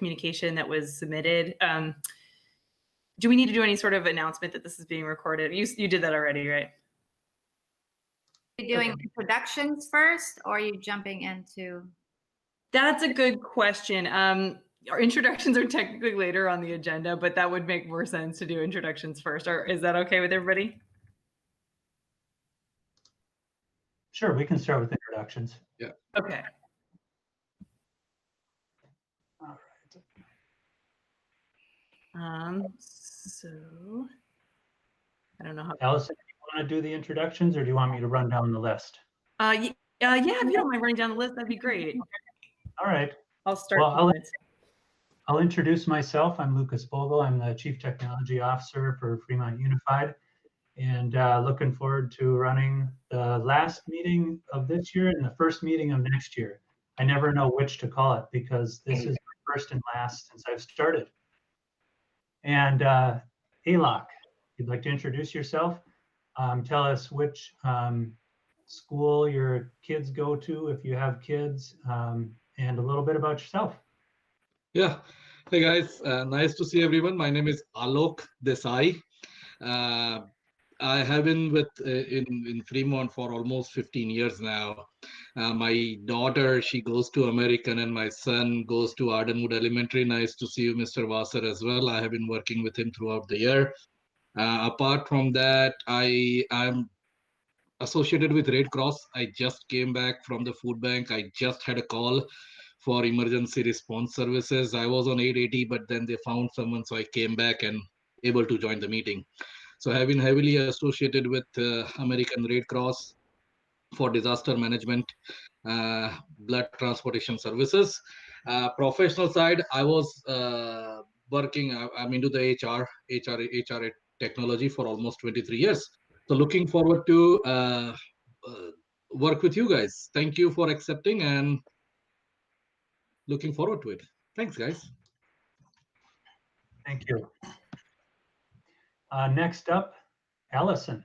communication that was submitted. Do we need to do any sort of announcement that this is being recorded? You did that already, right? Are you doing introductions first, or are you jumping into? That's a good question. Our introductions are technically later on the agenda, but that would make more sense to do introductions first. Or is that okay with everybody? Sure, we can start with introductions. Yeah. Okay. All right. So I don't know how. Allison, do you want to do the introductions, or do you want me to run down the list? Yeah, if you don't mind running down the list, that'd be great. All right. I'll start. Well, I'll introduce myself. I'm Lucas Bogle. I'm the Chief Technology Officer for Fremont Unified, and looking forward to running the last meeting of this year and the first meeting of next year. I never know which to call it because this is my first and last since I've started. And Alok, you'd like to introduce yourself? Tell us which school your kids go to, if you have kids, and a little bit about yourself. Yeah. Hey guys, nice to see everyone. My name is Alok Desai. I have been with in Fremont for almost 15 years now. My daughter, she goes to American, and my son goes to Ardenwood Elementary. Nice to see you, Mr. Wasser, as well. I have been working with him throughout the year. Apart from that, I'm associated with Red Cross. I just came back from the food bank. I just had a call for emergency response services. I was on 880, but then they found someone, so I came back and able to join the meeting. So I have been heavily associated with American Red Cross for disaster management, blood transportation services. Professional side, I was working, I'm into the HR technology for almost 23 years. So looking forward to work with you guys. Thank you for accepting and looking forward to it. Thanks, guys. Thank you. Next up, Allison.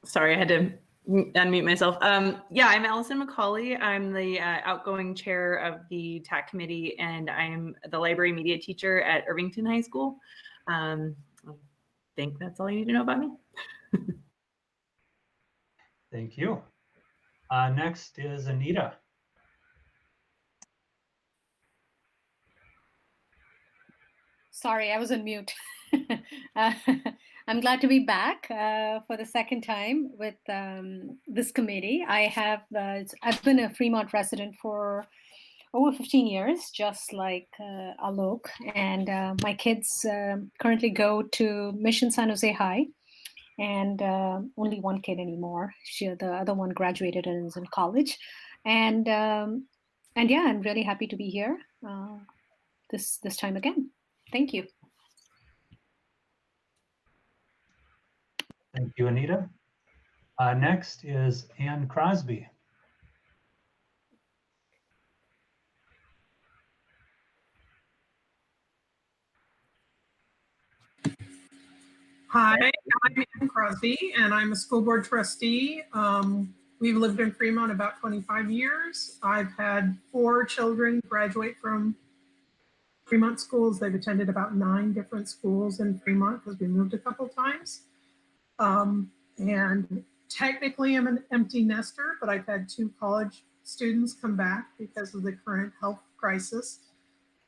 Sorry, I had to unmute myself. Yeah, I'm Allison McCauley. I'm the outgoing chair of the TAC Committee, and I'm the library media teacher at Irvington High School. I think that's all you need to know about me. Thank you. Next is Anita. Sorry, I was on mute. I'm glad to be back for the second time with this committee. I've been a Fremont resident for over 15 years, just like Alok, and my kids currently go to Mission San Jose High, and only one kid anymore. The other one graduated and is in college, and yeah, I'm really happy to be here this time again. Thank you. Thank you, Anita. Next is Ann Crosby. Hi, I'm Ann Crosby, and I'm a school board trustee. We've lived in Fremont about 25 years. I've had 4 children graduate from Fremont schools. They've attended about 9 different schools in Fremont because we moved a couple times. And technically I'm an empty nester, but I've had 2 college students come back because of the current health crisis.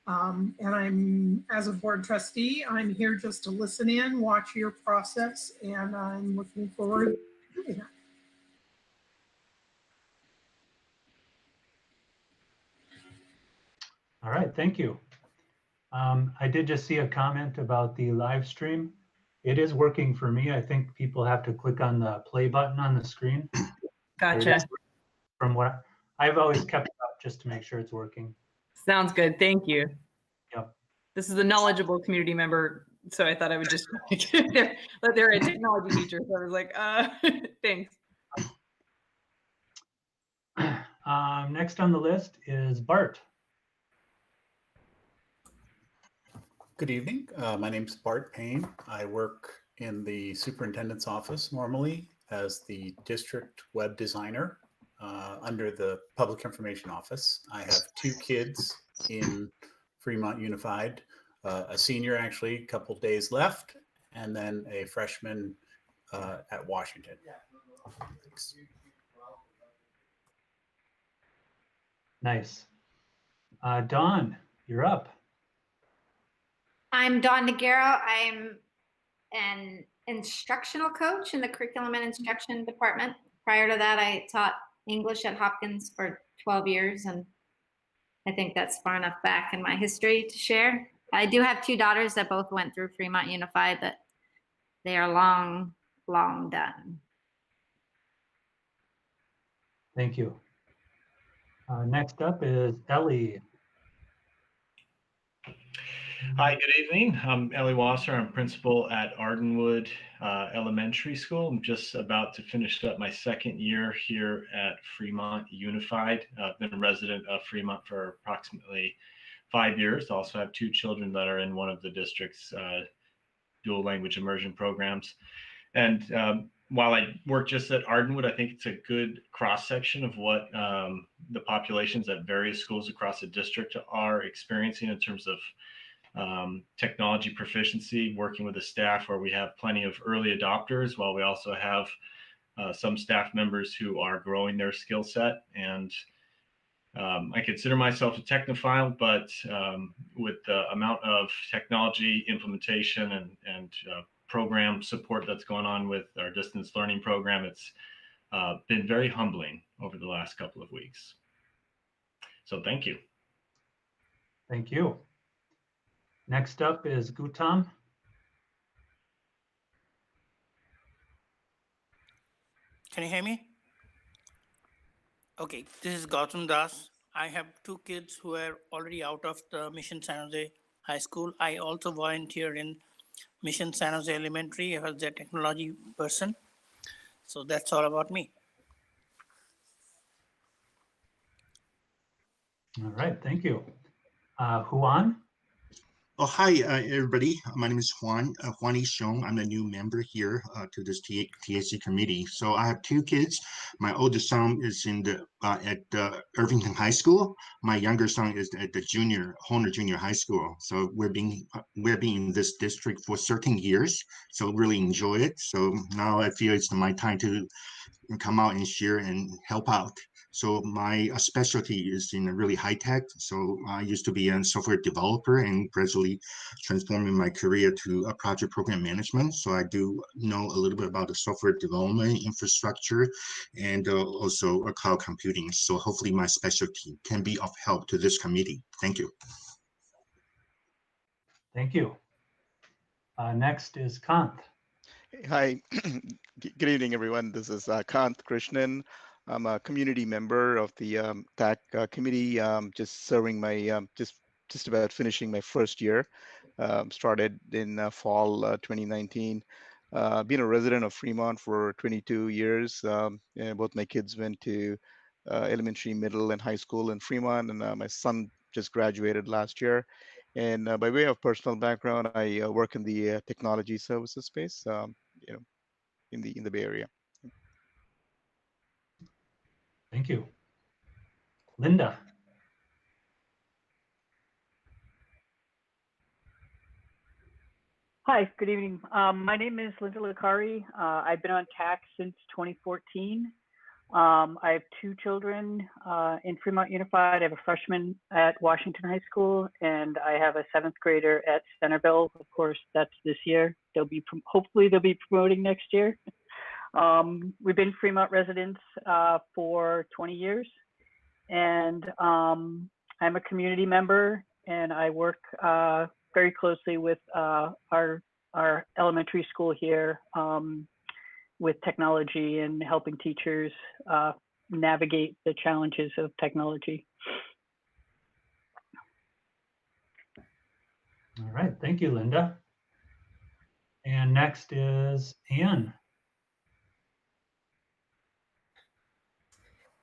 And I'm, as a board trustee, I'm here just to listen in, watch your process, and I'm looking forward to doing that. All right, thank you. I did just see a comment about the live stream. It is working for me. I think people have to click on the play button on the screen. Gotcha. From what I've always kept it up just to make sure it's working. Sounds good. Thank you. Yep. This is a knowledgeable community member, so I thought I would just they're a technology teacher, so I was like, thanks. Next on the list is Bart. Good evening. My name's Bart Payne. I work in the superintendent's office normally as the district web designer under the public information office. I have 2 kids in Fremont Unified, a senior actually, a couple days left, and then a freshman at Washington. Thanks. Nice. Dawn, you're up. I'm Dawn Nagaro. I'm an instructional coach in the curriculum and instruction department. Prior to that, I taught English at Hopkins for 12 years, and I think that's far enough back in my history to share. I do have two daughters that both went through Fremont Unified, but they are long, long done. Thank you. Next up is Ellie. Hi, good evening. I'm Ellie Wasser. I'm principal at Ardenwood Elementary School. I'm just about to finish up my second year here at Fremont Unified. I've been a resident of Fremont for approximately 5 years. I also have two children that are in one of the district's dual language immersion programs. And while I work just at Ardenwood, I think it's a good cross-section of what the populations at various schools across the district are experiencing in terms of technology proficiency, working with the staff where we have plenty of early adopters, while we also have some staff members who are growing their skill set. And I consider myself a technophile, but with the amount of technology implementation and program support that's going on with our distance learning program, it's been very humbling over the last couple of weeks. So thank you. Thank you. Next up is Gautam. Can you hear me? Okay, this is Gautam Das. I have two kids who are already out of the Mission San Jose High School. I also volunteer in Mission San Jose Elementary as their technology person. So that's all about me. All right, thank you. Juan? Oh, hi, everybody. My name is Juan Xiong. I'm a new member here to this TAC committee. So I have two kids. My oldest son is in the at Irvington High School. My younger son is at the Honer Junior High School. So we're being in this district for 13 years. So really enjoy it. So now I feel it's my time to come out and share and help out. So my specialty is in really high tech. So I used to be a software developer and gradually transforming my career to a project program management. So I do know a little bit about the software development infrastructure and also cloud computing. So hopefully my specialty can be of help to this committee. Thank you. Thank you. Next is Kant. Hi, good evening, everyone. This is Kant Krishnan. I'm a community member of the TAC committee, just serving my, just about finishing my first year. Started in fall 2019. Been a resident of Fremont for 22 years. And both my kids went to elementary, middle, and high school in Fremont, and my son just graduated last year. And by way of personal background, I work in the technology services space, you know, in the Bay Area. Thank you. Linda. Hi, good evening. My name is Linda Licari. I've been on TAC since 2014. I have two children in Fremont Unified. I have a freshman at Washington High School, and I have a 7th grader at Centerville. Of course, that's this year. Hopefully they'll be promoting next year. We've been Fremont residents for 20 years, and I'm a community member, and I work very closely with our elementary school here with technology and helping teachers navigate the challenges of technology. All right, thank you, Linda. And next is Anne.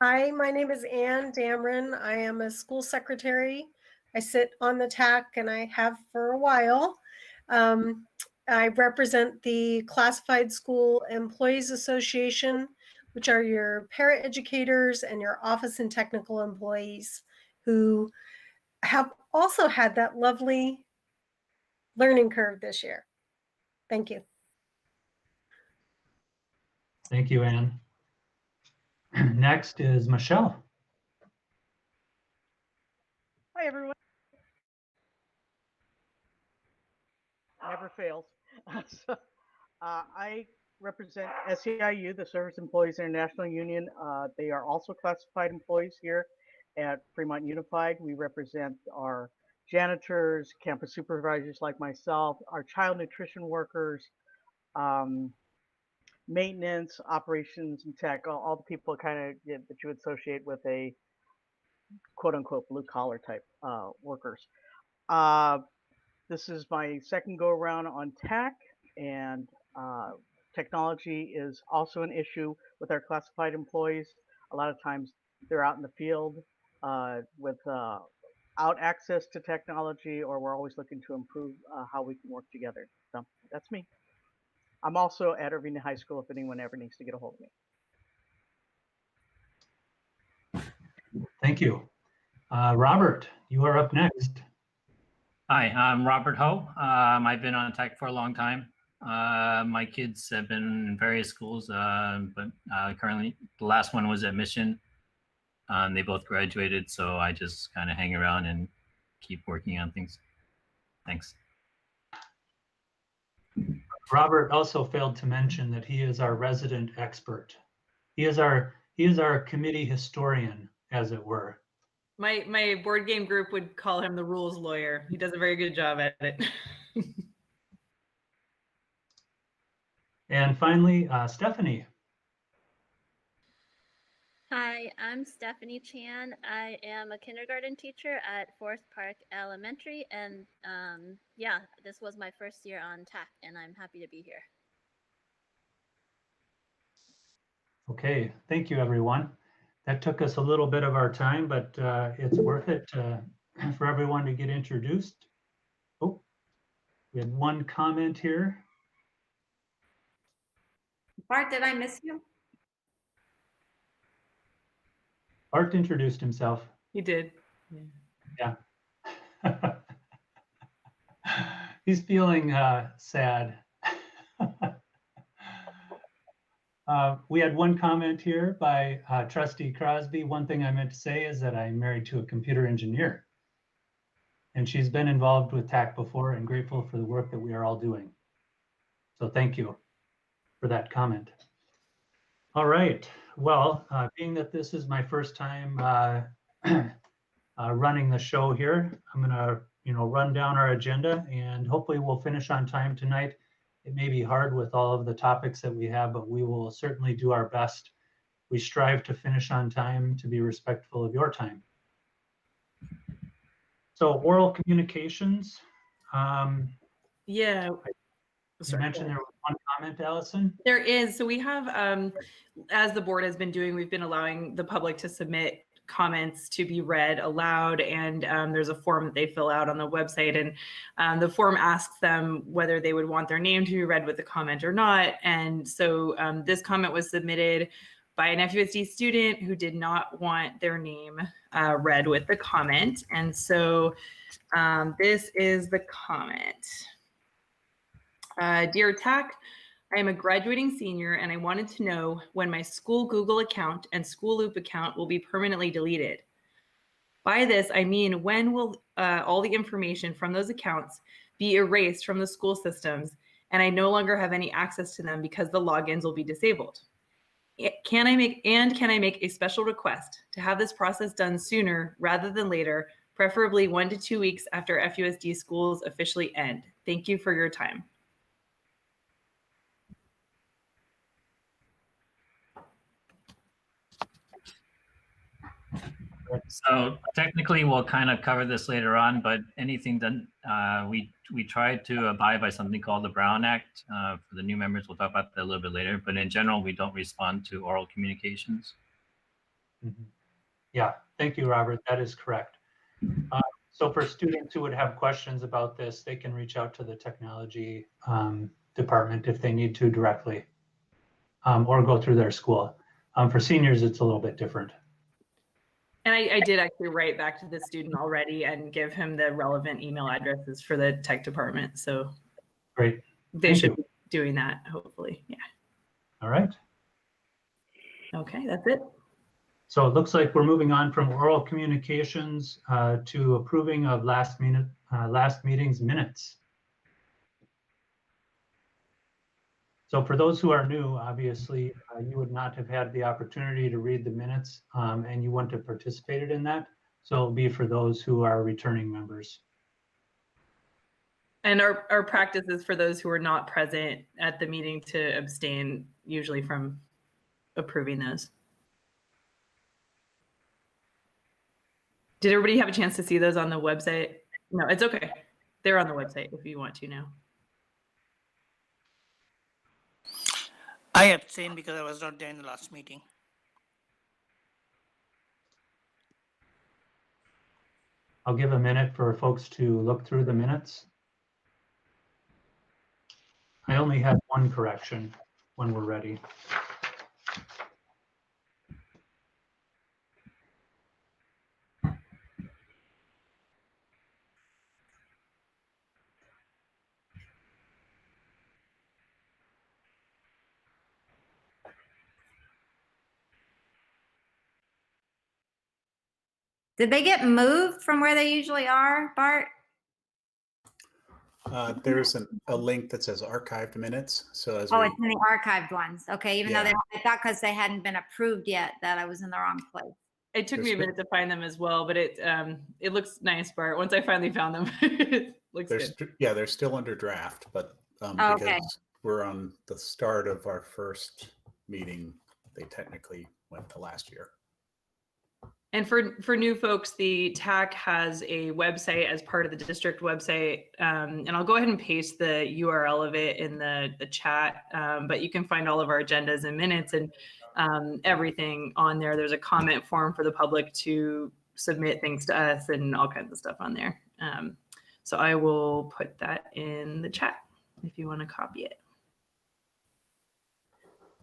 Hi, my name is Anne Dameron. I am a school secretary. I sit on the TAC and I have for a while. I represent the Classified School Employees Association, which are your paraeducators and your office and technical employees who have also had that lovely learning curve this year. Thank you. Thank you, Anne. Next is Michelle. Hi, everyone. Never fails. So, I represent SEIU, the Service Employees International Union. They are also classified employees here at Fremont Unified. We represent our janitors, campus supervisors like myself, our child nutrition workers, maintenance, operations, and tech, all the people kind of that you would associate with a quote unquote blue collar type workers. This is my second go around on TAC, and technology is also an issue with our classified employees. A lot of times they're out in the field without access to technology, or we're always looking to improve how we can work together. So that's me. I'm also at Irving High School if anyone ever needs to get a hold of me. Thank you. Robert, you are up next. Hi, I'm Robert Ho. I've been on tech for a long time. My kids have been in various schools, but currently the last one was at Mission. They both graduated, so I just kind of hang around and keep working on things. Thanks. Robert also failed to mention that he is our resident expert. He is our committee historian, as it were. My board game group would call him the rules lawyer. He does a very good job at it. And finally, Stephanie. Hi, I'm Stephanie Chan. I am a kindergarten teacher at Forest Park Elementary, and yeah, this was my first year on TAC, and I'm happy to be here. Okay, thank you, everyone. That took us a little bit of our time, but it's worth it for everyone to get introduced. Oh, we had one comment here. Bart, did I miss you? Bart introduced himself. He did. Yeah. He's feeling sad. We had one comment here by Trustee Crosby. One thing I meant to say is that I'm married to a computer engineer, and she's been involved with TAC before and grateful for the work that we are all doing. So thank you for that comment. All right. Well, being that this is my first time running the show here, I'm going to run down our agenda, and hopefully we'll finish on time tonight. It may be hard with all of the topics that we have, but we will certainly do our best. We strive to finish on time, to be respectful of your time. So oral communications. Yeah. You mentioned there was one comment, Allison? There is. So we have, as the board has been doing, we've been allowing the public to submit comments to be read aloud, and there's a form that they fill out on the website, and the form asks them whether they would want their name to be read with the comment or not. And so this comment was submitted by an FUSD student who did not want their name read with the comment. And so this is the comment. Dear TAC, I am a graduating senior, and I wanted to know when my school Google account and School Loop account will be permanently deleted. By this, I mean, when will all the information from those accounts be erased from the school systems, and I no longer have any access to them because the logins will be disabled? Can I make a special request to have this process done sooner rather than later, preferably 1 to 2 weeks after FUSD schools officially end? Thank you for your time. So technically, we'll kind of cover this later on, but anything that we try to abide by something called the Brown Act. For the new members, we'll talk about that a little bit later, but in general, we don't respond to oral communications. Mm-hmm. Yeah, thank you, Robert. That is correct. So for students who would have questions about this, they can reach out to the technology department if they need to directly, or go through their school. For seniors, it's a little bit different. And I did actually write back to the student already and give him the relevant email addresses for the tech department. So Great. they Thank should you. be doing that, hopefully. Yeah. All right. Okay, that's it. So it looks like we're moving on from oral communications to approving of last meeting's minutes. So for those who are new, obviously, you would not have had the opportunity to read the minutes and you wouldn't have participated in that. So it'll be for those who are returning members. And our practice is for those who are not present at the meeting to abstain, usually from approving those. Did everybody have a chance to see those on the website? No, it's okay. They're on the website if you want to now. I abstained because I was not there in the last meeting. I'll give a minute for folks to look through the minutes. I only had one correction when we're ready. Did they get moved from where they usually are, Bart? There's a link that says archived minutes. So as Oh, we, it's in the archived ones. Okay, even though Yeah. I thought because they hadn't been approved yet that I was in the wrong place. It took me a minute to find them as well, but it looks nice, Bart. Once I finally found them, it looks good. they're still under draft, but Oh, because okay. we're on the start of our first meeting, they technically went to last year. And for new folks, the TAC has a website as part of the district website. And I'll go ahead and paste the URL of it in the chat, but you can find all of our agendas and minutes and everything on there. There's a comment form for the public to submit things to us and all kinds of stuff on there. So I will put that in the chat if you want to copy it.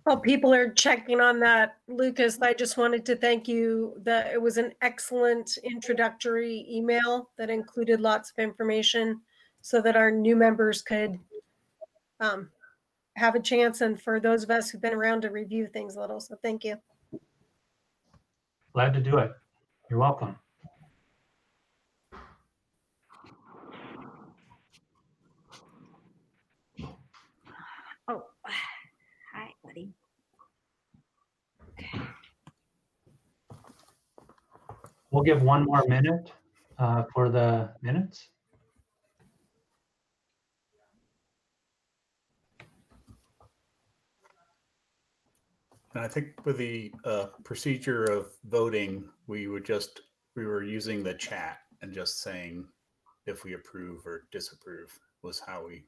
While people are checking on that, Lucas, I just wanted to thank you. It was an excellent introductory email that included lots of information so that our new members could have a chance, and for those of us who've been around to review things a little. So thank you. Glad to do it. You're welcome. Oh, hi, buddy. We'll give one more minute for the minutes. And I think with the procedure of voting, we were using the chat and just saying if we approve or disapprove was how we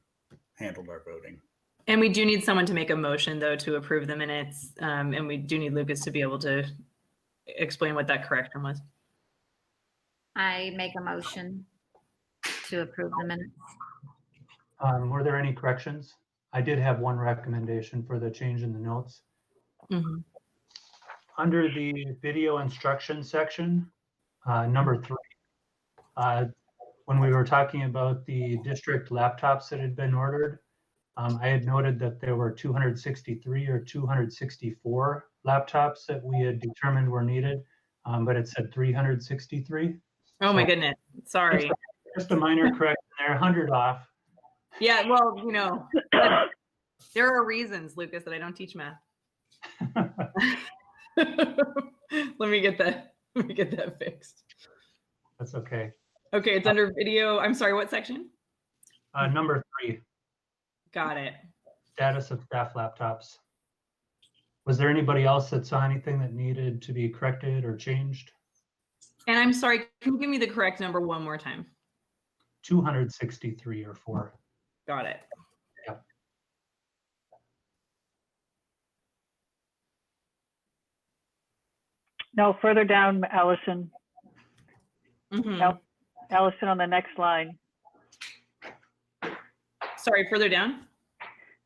handled our voting. And we do need someone to make a motion, though, to approve the minutes. And we do need Lucas to be able to explain what that correction was. I make a motion to approve the minutes. Were there any corrections? I did have one recommendation for the change in the notes. Mm-hmm. Under the video instruction section, number 3, when we were talking about the district laptops that had been ordered, I had noted that there were 263 or 264 laptops that we had determined were needed, but it said 363. Oh my goodness, sorry. Just a minor correction there, 100 off. Yeah, well, you know, there are reasons, Lucas, that I don't teach math. Let me get that fixed. That's okay. Okay, it's under video. I'm sorry, what section? Number 3. Got it. Status of staff laptops. Was there anybody else that saw anything that needed to be corrected or changed? And I'm sorry, can you give me the correct number one more time? 263 or 4. Got it. Yep. No, further down, Allison. Mm-hmm. Allison on the next line. Sorry, further down?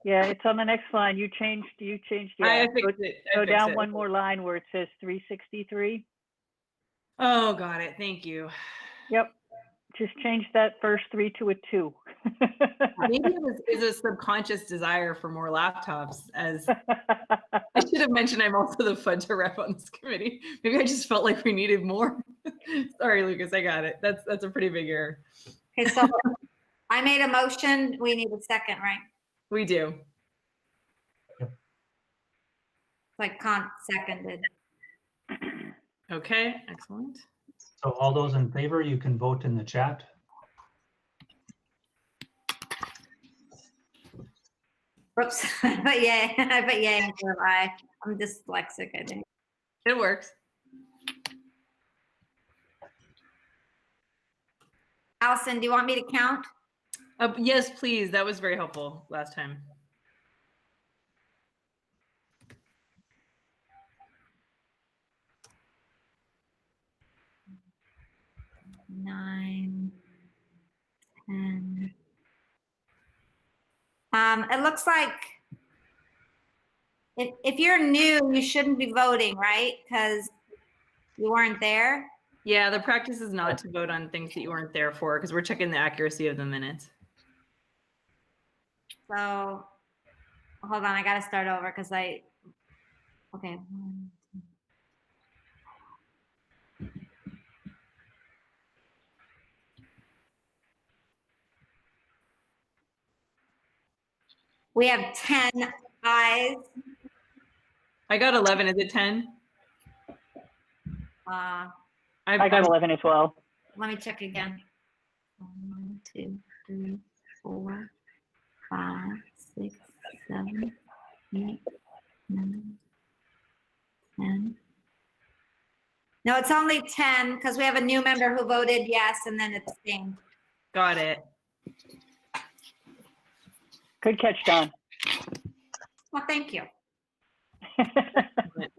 Yeah, it's on the next line. You changed. Yeah. I fixed it. Go down one more line where it says 363. Oh, got it. Thank you. Yep. Just change that first 3 to a 2. Maybe it was a subconscious desire for more laptops. As I should have mentioned, I'm also the FUDTA rep on this committee. Maybe I just felt like we needed more. Sorry, Lucas, I got it. That's a pretty big error. Okay, so I made a motion. We need a second, right? We do. Like Kant seconded. Okay, excellent. So all those in favor, you can vote in the chat. Whoops. But yeah, but yeah, I'm dyslexic, I think. It works. Allison, do you want me to count? Yes, please. That was very helpful last time. Nine, 10. It looks like if you're new, you shouldn't be voting, right? Because you weren't there. Yeah, the practice is not to vote on things that you weren't there for because we're checking the accuracy of the minutes. So hold on, I gotta start over because okay. We have 10 ayes. I got 11. Is it 10? I got 11 as well. Let me check again. 1, 2, 3, 4, 5, 6, 7, 8, 9, 10. No, it's only 10 because we have a new member who voted yes and then abstained. Got it. Good catch, Don. Well, thank you.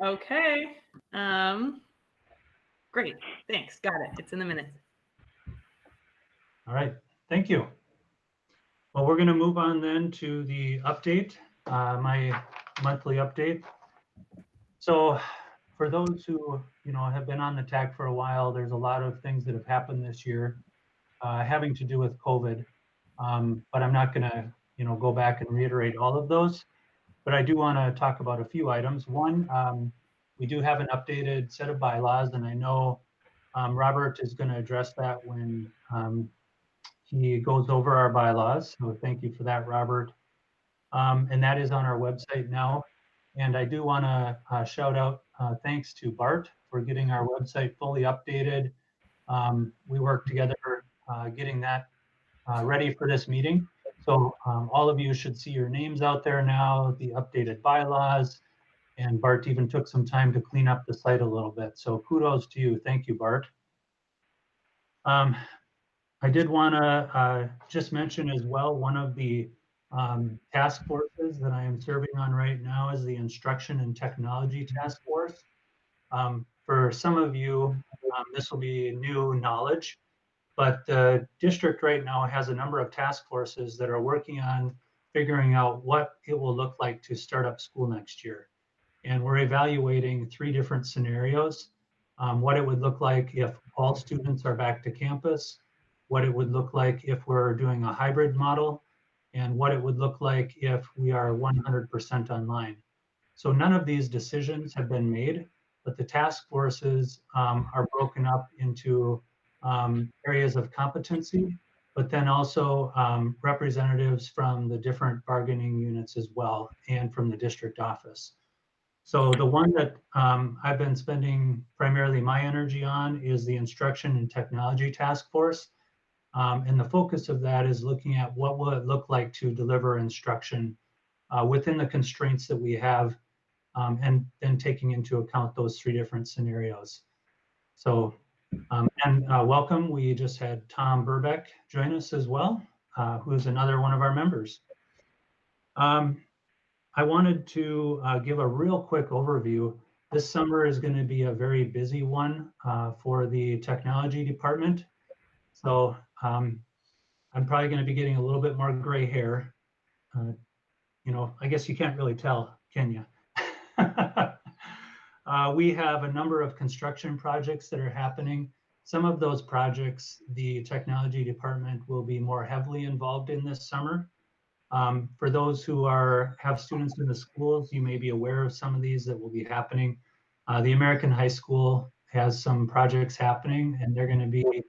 Okay. Great. Thanks. Got it. It's in the minutes. All right. Thank you. Well, we're going to move on then to the update, my monthly update. So for those who, have been on the TAC for a while, there's a lot of things that have happened this year having to do with COVID. But I'm not going to, go back and reiterate all of those. But I do want to talk about a few items. One, we do have an updated set of bylaws, and I know Robert is going to address that when he goes over our bylaws. So thank you for that, Robert. And that is on our website now. And I do want to shout out thanks to Bart for getting our website fully updated. We worked together getting that ready for this meeting. So all of you should see your names out there now, the updated bylaws, and Bart even took some time to clean up the site a little bit. So kudos to you. Thank you, Bart. I did want to just mention as well, one of the task forces that I am serving on right now is the Instruction and Technology Task Force. For some of you, this will be new knowledge. But the district right now has a number of task forces that are working on figuring out what it will look like to start up school next year. And we're evaluating 3 different scenarios. What it would look like if all students are back to campus, what it would look like if we're doing a hybrid model, and what it would look like if we are 100% online. So none of these decisions have been made, but the task forces are broken up into areas of competency, but then also representatives from the different bargaining units as well, and from the district office. So the one that I've been spending primarily my energy on is the Instruction and Technology Task Force. And the focus of that is looking at what will it look like to deliver instruction within the constraints that we have, and then taking into account those 3 different scenarios. So, welcome. We just had Tom Burbeck join us as well, who's another one of our members. I wanted to give a real quick overview. This summer is going to be a very busy one for the technology department. So I'm probably going to be getting a little bit more gray hair. I guess you can't really tell, can you? We have a number of construction projects that are happening. Some of those projects, the technology department will be more heavily involved in this summer. For those who have students in the schools, you may be aware of some of these that will be happening. The American High School has some projects happening, and they're going to be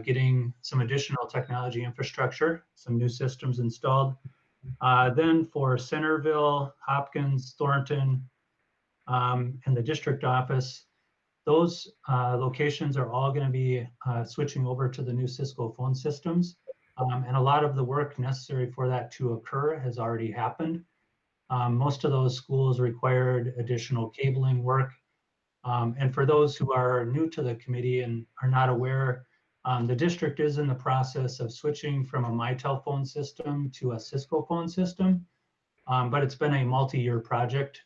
getting some additional technology infrastructure, some new systems installed. Then for Centerville, Hopkins, Thornton, and the district office, those locations are all going to be switching over to the new Cisco phone systems. And a lot of the work necessary for that to occur has already happened. Most of those schools required additional cabling work. And for those who are new to the committee and are not aware, the district is in the process of switching from a Mitel phone system to a Cisco phone system. But it's been a multi-year project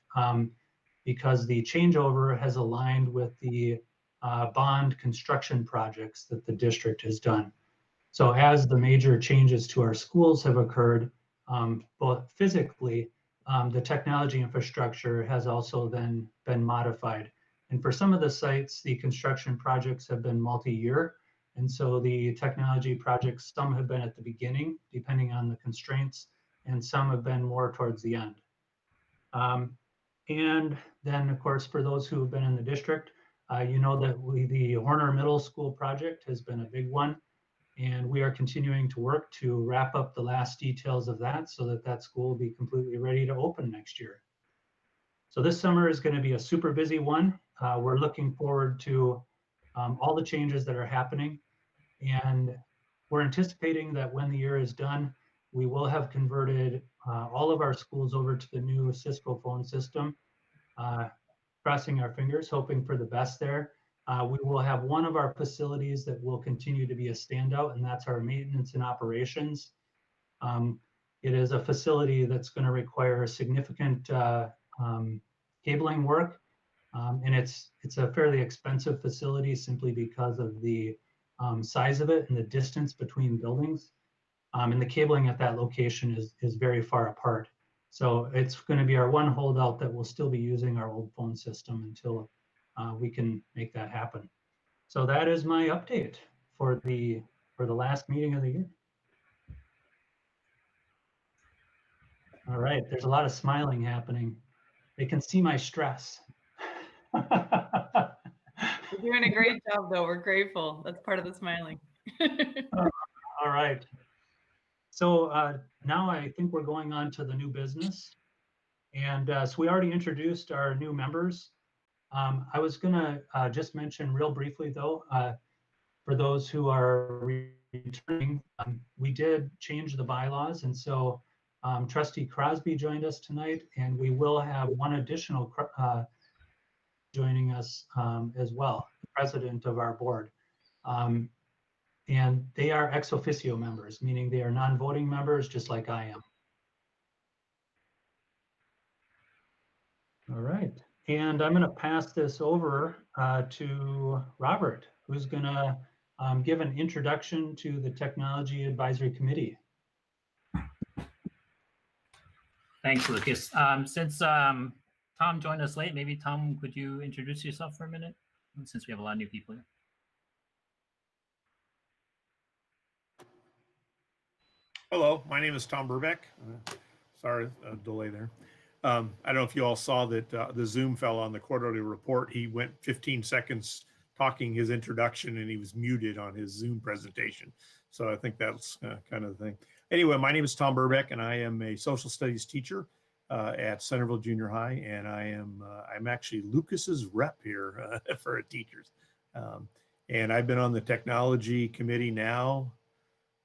because the changeover has aligned with the bond construction projects that the district has done. So as the major changes to our schools have occurred, both physically, the technology infrastructure has also then been modified. And for some of the sites, the construction projects have been multi-year. And so the technology projects, some have been at the beginning, depending on the constraints, and some have been more towards the end. And then, of course, for those who have been in the district, you know that the Horner Middle School project has been a big one. And we are continuing to work to wrap up the last details of that so that that school will be completely ready to open next year. So this summer is going to be a super busy one. We're looking forward to all the changes that are happening. And we're anticipating that when the year is done, we will have converted all of our schools over to the new Cisco phone system. Crossing our fingers, hoping for the best there. We will have one of our facilities that will continue to be a standout, and that's our maintenance and operations. It is a facility that's going to require significant cabling work, and it's a fairly expensive facility simply because of the size of it and the distance between buildings. And the cabling at that location is very far apart. So it's going to be our one holdout that will still be using our old phone system until we can make that happen. So that is my update for the last meeting of the year. All right, there's a lot of smiling happening. They can see my stress. You're doing a great job, though. We're grateful. That's part of the smiling. All right. So now I think we're going on to the new business. And so we already introduced our new members. I was going to just mention real briefly, though, for those who are returning, we did change the bylaws. And so Trustee Crosby joined us tonight, and we will have one additional joining us as well, the president of our board. And they are ex officio members, meaning they are non-voting members, just like I am. All right. And I'm going to pass this over to Robert, who's going to give an introduction to the Technology Advisory Committee. Thanks, Lucas. Since Tom joined us late, maybe Tom, could you introduce yourself for a minute? Since we have a lot of new people here. Hello, my name is Tom Burbeck. Sorry, delay there. I don't know if you all saw that the Zoom fell on the quarterly report. He went 15 seconds talking his introduction and he was muted on his Zoom presentation. So I think that's kind of the thing. Anyway, my name is Tom Burbeck and I am a social studies teacher at Centerville Junior High. And I'm actually Lucas's rep here for teachers. And I've been on the technology committee now,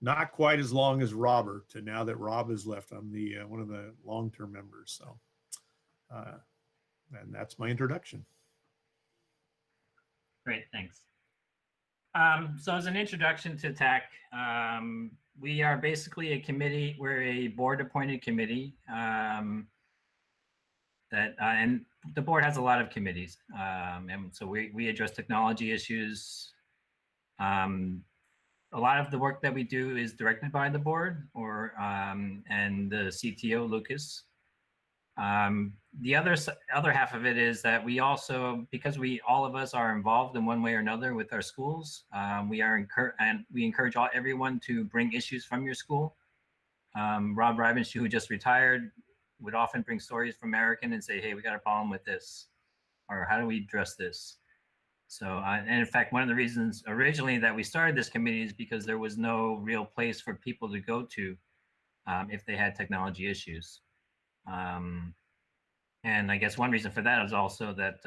not quite as long as Robert. And now that Rob has left, I'm the one of the long-term members. So, and that's my introduction. Great, thanks. So as an introduction to TAC, we are basically a committee. We're a board-appointed committee and the board has a lot of committees. And so we address technology issues. A lot of the work that we do is directed by the board and the CTO, Lucas. The other half of it is that we also, because all of us are involved in one way or another with our schools, we encourage everyone to bring issues from your school. Rob Rybenshu, who just retired, would often bring stories from American and say, hey, we got a problem with this, or how do we address this? So, and in fact, one of the reasons originally that we started this committee is because there was no real place for people to go to if they had technology issues. And I guess one reason for that is also that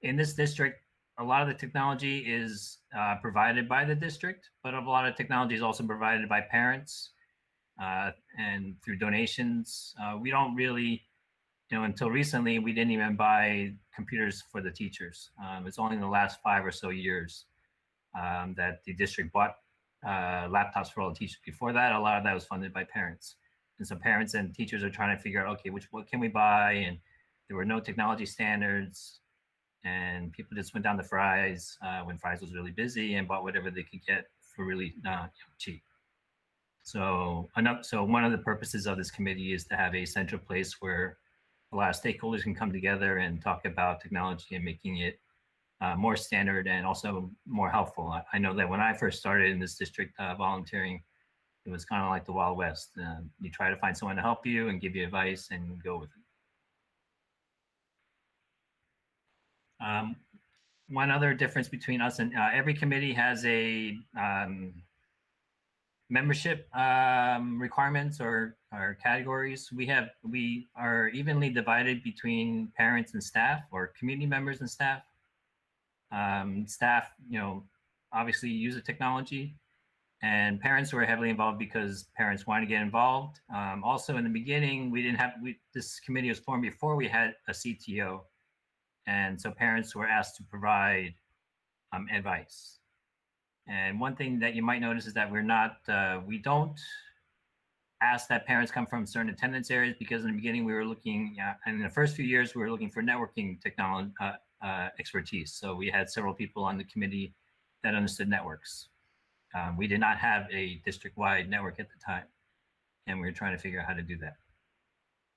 in this district, a lot of the technology is provided by the district, but a lot of technology is also provided by parents and through donations. We don't really, until recently, we didn't even buy computers for the teachers. It's only in the last 5 or so years that the district bought laptops for all the teachers. Before that, a lot of that was funded by parents. And so parents and teachers are trying to figure out, okay, what can we buy? And there were no technology standards. And people just went down to Fry's when Fry's was really busy and bought whatever they could get for really cheap. So one of the purposes of this committee is to have a central place where a lot of stakeholders can come together and talk about technology and making it more standard and also more helpful. I know that when I first started in this district volunteering, it was kind of like the Wild West. You try to find someone to help you and give you advice and go with it. One other difference between us and every committee has a membership requirements or categories. We are evenly divided between parents and staff, or community members and staff. Staff, obviously use the technology, and parents were heavily involved because parents wanted to get involved. Also, in the beginning, this committee was formed before we had a CTO, and so parents were asked to provide advice. And one thing that you might notice is that we don't ask that parents come from certain attendance areas, because in the beginning we were looking, and in the first few years we were looking for networking technology expertise. So we had several people on the committee that understood networks. We did not have a district-wide network at the time, and we were trying to figure out how to do that.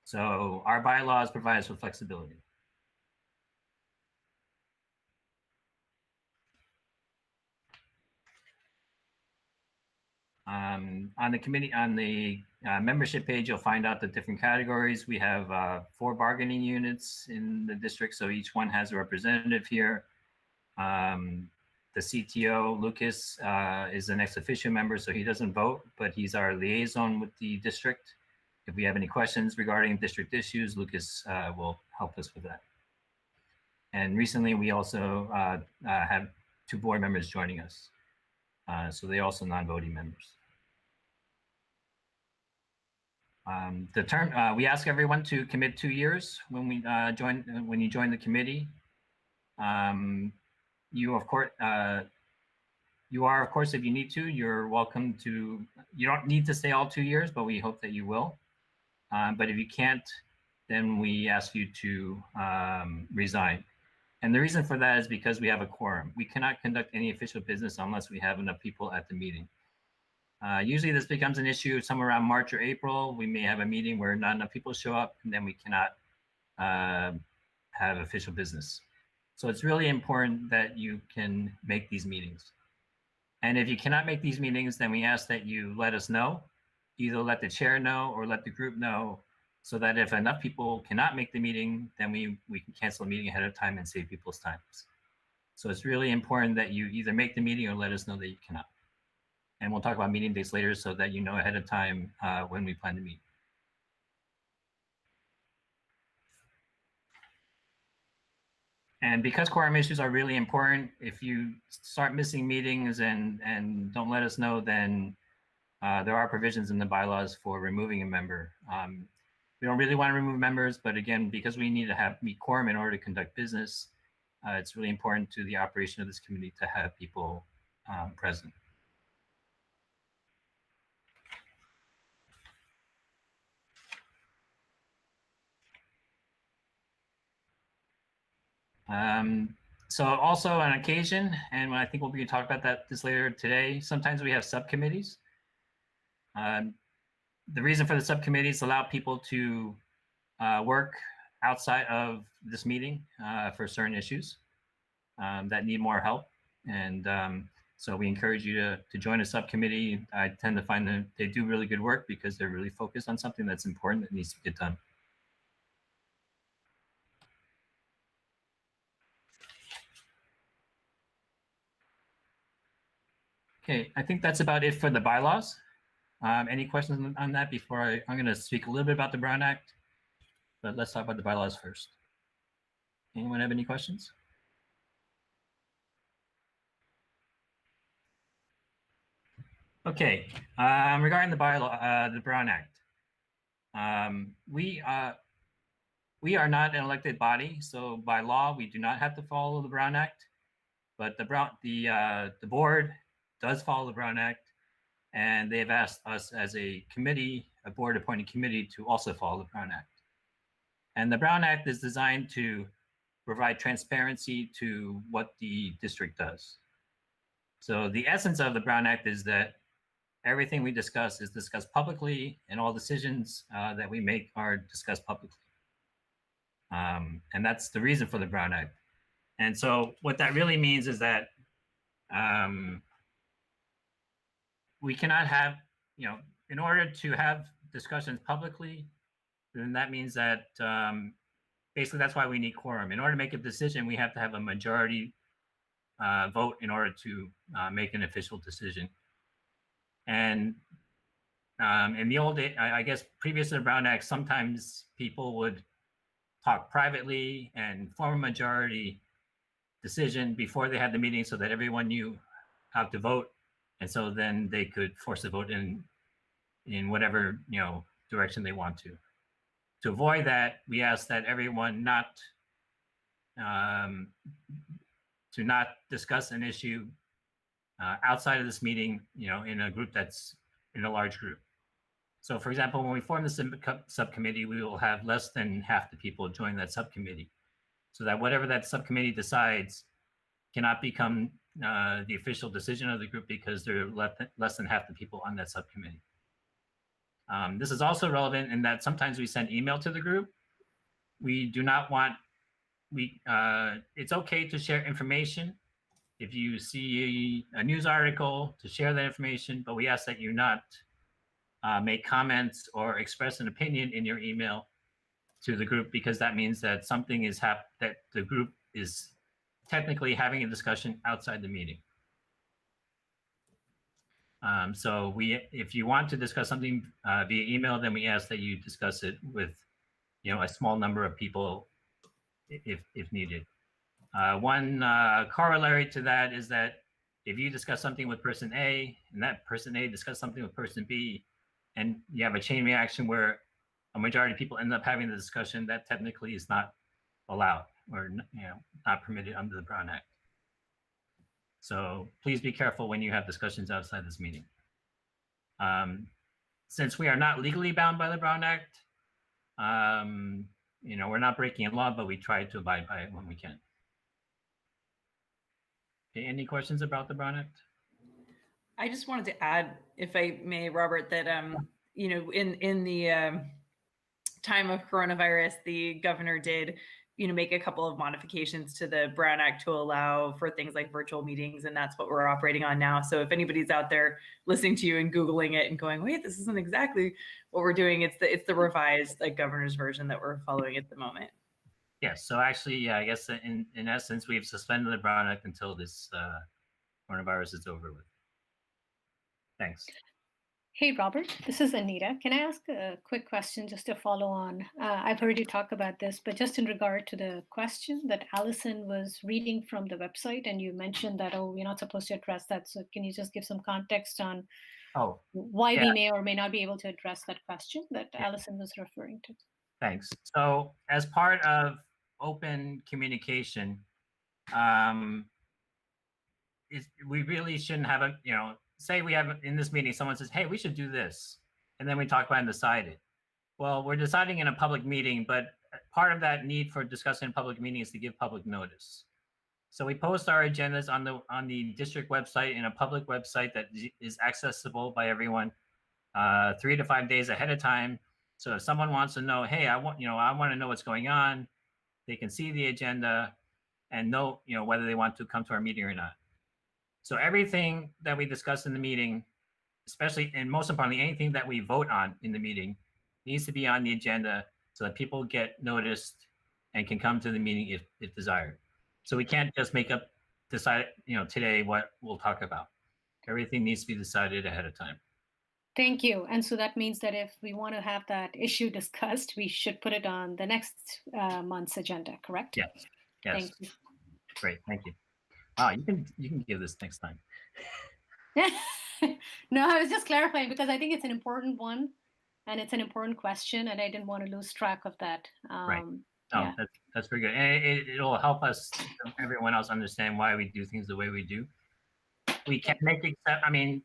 So our bylaws provide us with flexibility. On the membership page, you'll find out the different categories. We have 4 bargaining units in the district, so each one has a representative here. The CTO, Lucas, is an ex officio member, so he doesn't vote, but he's our liaison with the district. If we have any questions regarding district issues, Lucas will help us with that. And recently, we also have 2 board members joining us. So they're also non-voting members. The term, we ask everyone to commit 2 years when you join the committee. You are, of course, if you need to, you're welcome to. You don't need to stay all 2 years, but we hope that you will. But if you can't, then we ask you to resign. And the reason for that is because we have a quorum. We cannot conduct any official business unless we have enough people at the meeting. Usually this becomes an issue somewhere around March or April. We may have a meeting where not enough people show up, and then we cannot have official business. So it's really important that you can make these meetings. And if you cannot make these meetings, then we ask that you let us know. Either let the chair know or let the group know, so that if enough people cannot make the meeting, then we can cancel the meeting ahead of time and save people's times. So it's really important that you either make the meeting or let us know that you cannot. And we'll talk about meeting dates later so that you know ahead of time when we plan to meet. And because quorum issues are really important, if you start missing meetings and don't let us know, then there are provisions in the bylaws for removing a member. We don't really want to remove members, but again, because we need to meet quorum in order to conduct business, it's really important to the operation of this committee to have people present. So also on occasion, and I think we'll be talking about this later today, sometimes we have subcommittees. The reason for the subcommittees allow people to work outside of this meeting for certain issues that need more help. And so we encourage you to join a subcommittee. I tend to find that they do really good work because they're really focused on something that's important that needs to get done. Okay, I think that's about it for the bylaws. Any questions on that before I'm going to speak a little bit about the Brown Act, but let's talk about the bylaws first. Anyone have any questions? Okay, regarding the bylaw, the Brown Act, we are not an elected body, so by law we do not have to follow the Brown Act, but the board does follow the Brown Act, and they've asked us as a committee, a board-appointed committee, to also follow the Brown Act. And the Brown Act is designed to provide transparency to what the district does. So the essence of the Brown Act is that everything we discuss is discussed publicly, and all decisions that we make are discussed publicly. And that's the reason for the Brown Act. And so what that really means is that we cannot have, in order to have discussions publicly, then that means that basically that's why we need quorum. In order to make a decision, we have to have a majority vote in order to make an official decision. And in the old days, I guess previous to the Brown Act, sometimes people would talk privately and form a majority decision before they had the meeting so that everyone knew how to vote. And so then they could force a vote in whatever direction they want to. To avoid that, we ask that everyone not discuss an issue outside of this meeting, in a group that's in a large group. So for example, when we form the subcommittee, we will have less than half the people join that subcommittee, so that whatever that subcommittee decides cannot become the official decision of the group because there are less than half the people on that subcommittee. This is also relevant in that sometimes we send email to the group. We do not want, it's okay to share information. If you see a news article, to share that information, but we ask that you not make comments or express an opinion in your email to the group, because that means that something is that the group is technically having a discussion outside the meeting. So if you want to discuss something via email, then we ask that you discuss it with, a small number of people if needed. One corollary to that is that if you discuss something with person A and that person A discuss something with person B, and you have a chain reaction where a majority of people end up having the discussion, that technically is not allowed or not permitted under the Brown Act. So please be careful when you have discussions outside this meeting. Since we are not legally bound by the Brown Act, we're not breaking a law, but we try to abide by it when we can. Okay, any questions about the Brown Act? I just wanted to add, if I may, Robert, that in the time of coronavirus, the governor did make a couple of modifications to the Brown Act to allow for things like virtual meetings, and that's what we're operating on now. So if anybody's out there listening to you and Googling it and going, wait, this isn't exactly what we're doing, it's the revised governor's version that we're following at the moment. Yes, so actually, I guess in essence, we've suspended the Brown Act until this coronavirus is over with. Thanks. Hey, Robert, this is Anita. Can I ask a quick question just to follow on? I've heard you talk about this, but just in regard to the question that Allison was reading from the website, and you mentioned that, we're not supposed to address that. So can you just give some context on why we may or may not be able to address that question that Allison was referring to? Thanks. So as part of open communication, we really shouldn't have say we have in this meeting, someone says, hey, we should do this. And then we talk about and decide it. Well, we're deciding in a public meeting, but part of that need for discussing in public meeting is to give public notice. So we post our agendas on the district website, in a public website that is accessible by everyone 3 to 5 days ahead of time. So if someone wants to know, hey, I want to know what's going on, they can see the agenda and know, whether they want to come to our meeting or not. So everything that we discuss in the meeting, especially and most importantly, anything that we vote on in the meeting needs to be on the agenda so that people get noticed and can come to the meeting if desired. So we can't just decide, today what we'll talk about. Everything needs to be decided ahead of time. Thank you. And so that means that if we want to have that issue discussed, we should put it on the next month's agenda, correct? Yes. Yes. Thank you. Great. Thank you. Wow, you can give this next time. No, I was just clarifying because I think it's an important one and it's an important question and I didn't want to lose track of that. Right. Oh, yeah. that's very good. And it'll help us, everyone else, understand why we do things the way we do. We can't make except, I mean,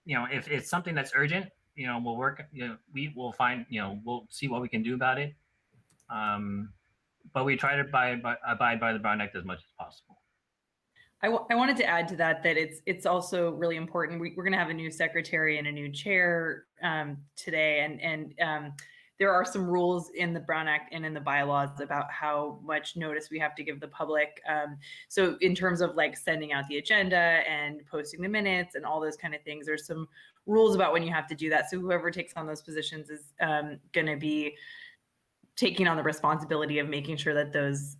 if it's something that's urgent, we'll work, we will find, we'll see what we can do about it. But we try to abide by the Brown Act as much as possible. I wanted to add to that it's also really important. We're going to have a new secretary and a new chair today, and there are some rules in the Brown Act and in the bylaws about how much notice we have to give the public. So in terms of like sending out the agenda and posting the minutes and all those kind of things, there's some rules about when you have to do that. So whoever takes on those positions is going to be taking on the responsibility of making sure that those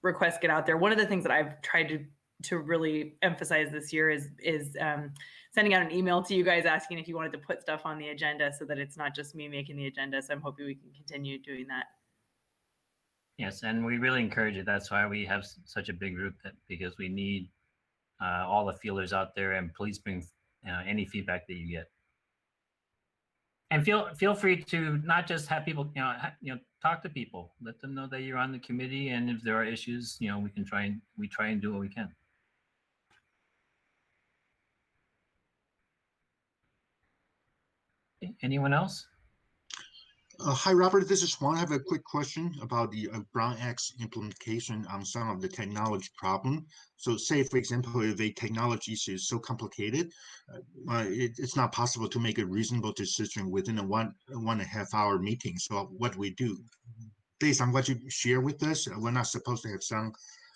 requests get out there. One of the things that I've tried to really emphasize this year is sending out an email to you guys asking if you wanted to put stuff on the agenda so that it's not just me making the agenda. So I'm hoping we can continue doing that. Yes, and we really encourage it. That's why we have such a big group, because we need all the feelers out there, and please bring any feedback that you get. And feel free to not just have people, talk to people, let them know that you're on the committee, and if there are issues, we try and do what we can. Anyone else? Hi, Robert. This is Juan. I have a quick question about the Brown Act's implementation on some of the technology problem. So say, for example, if a technology issue is so complicated, it's not possible to make a reasonable decision within a one and a half hour meeting. So what we do, based on what you share with us, we're not supposed to have some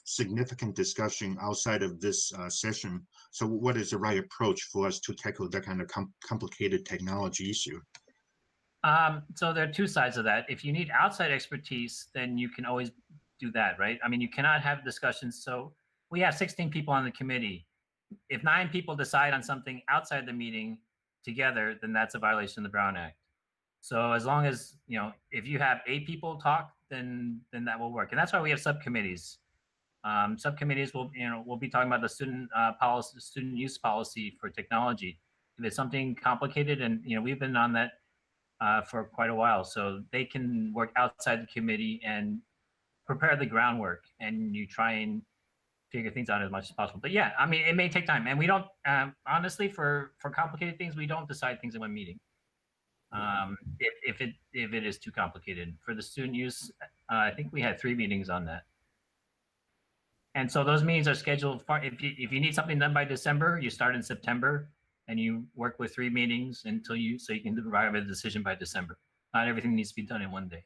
significant discussion outside of this session. So what is the right approach for us to tackle that kind of complicated technology issue? So there are two sides of that. If you need outside expertise, then you can always do that, right? I mean, you cannot have discussions. So we have 16 people on the committee. If 9 people decide on something outside the meeting together, then that's a violation of the Brown Act. So as long as, if you have 8 people talk, then that will work. And that's why we have subcommittees. Subcommittees will be talking about the student policy, student use policy for technology. If it's something complicated, and we've been on that for quite a while, so they can work outside the committee and prepare the groundwork, and you try and figure things out as much as possible. But yeah, I mean, it may take time, and we don't honestly for complicated things, we don't decide things in one meeting. If it is too complicated. For the student use, I think we had 3 meetings on that. And so those meetings are scheduled for, if you need something done by December, you start in September and you work with 3 meetings so you can arrive at a decision by December. Not everything needs to be done in one day.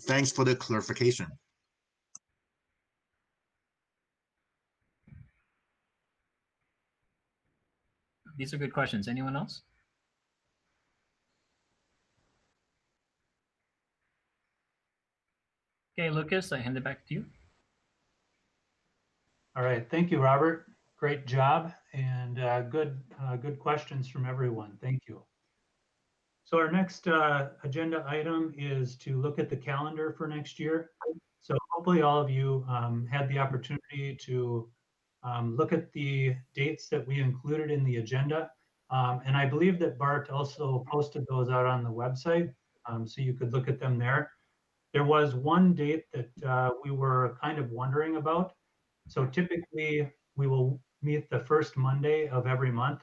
Thanks for the clarification. These are good questions. Anyone else? Okay, Lucas, I hand it back to you. All right, thank you, Robert. Great job, and good questions from everyone. Thank you. So our next agenda item is to look at the calendar for next year. So hopefully all of you had the opportunity to look at the dates that we included in the agenda. And I believe that Bart also posted those out on the website, so you could look at them there. There was one date that we were kind of wondering about. So typically we will meet the first Monday of every month.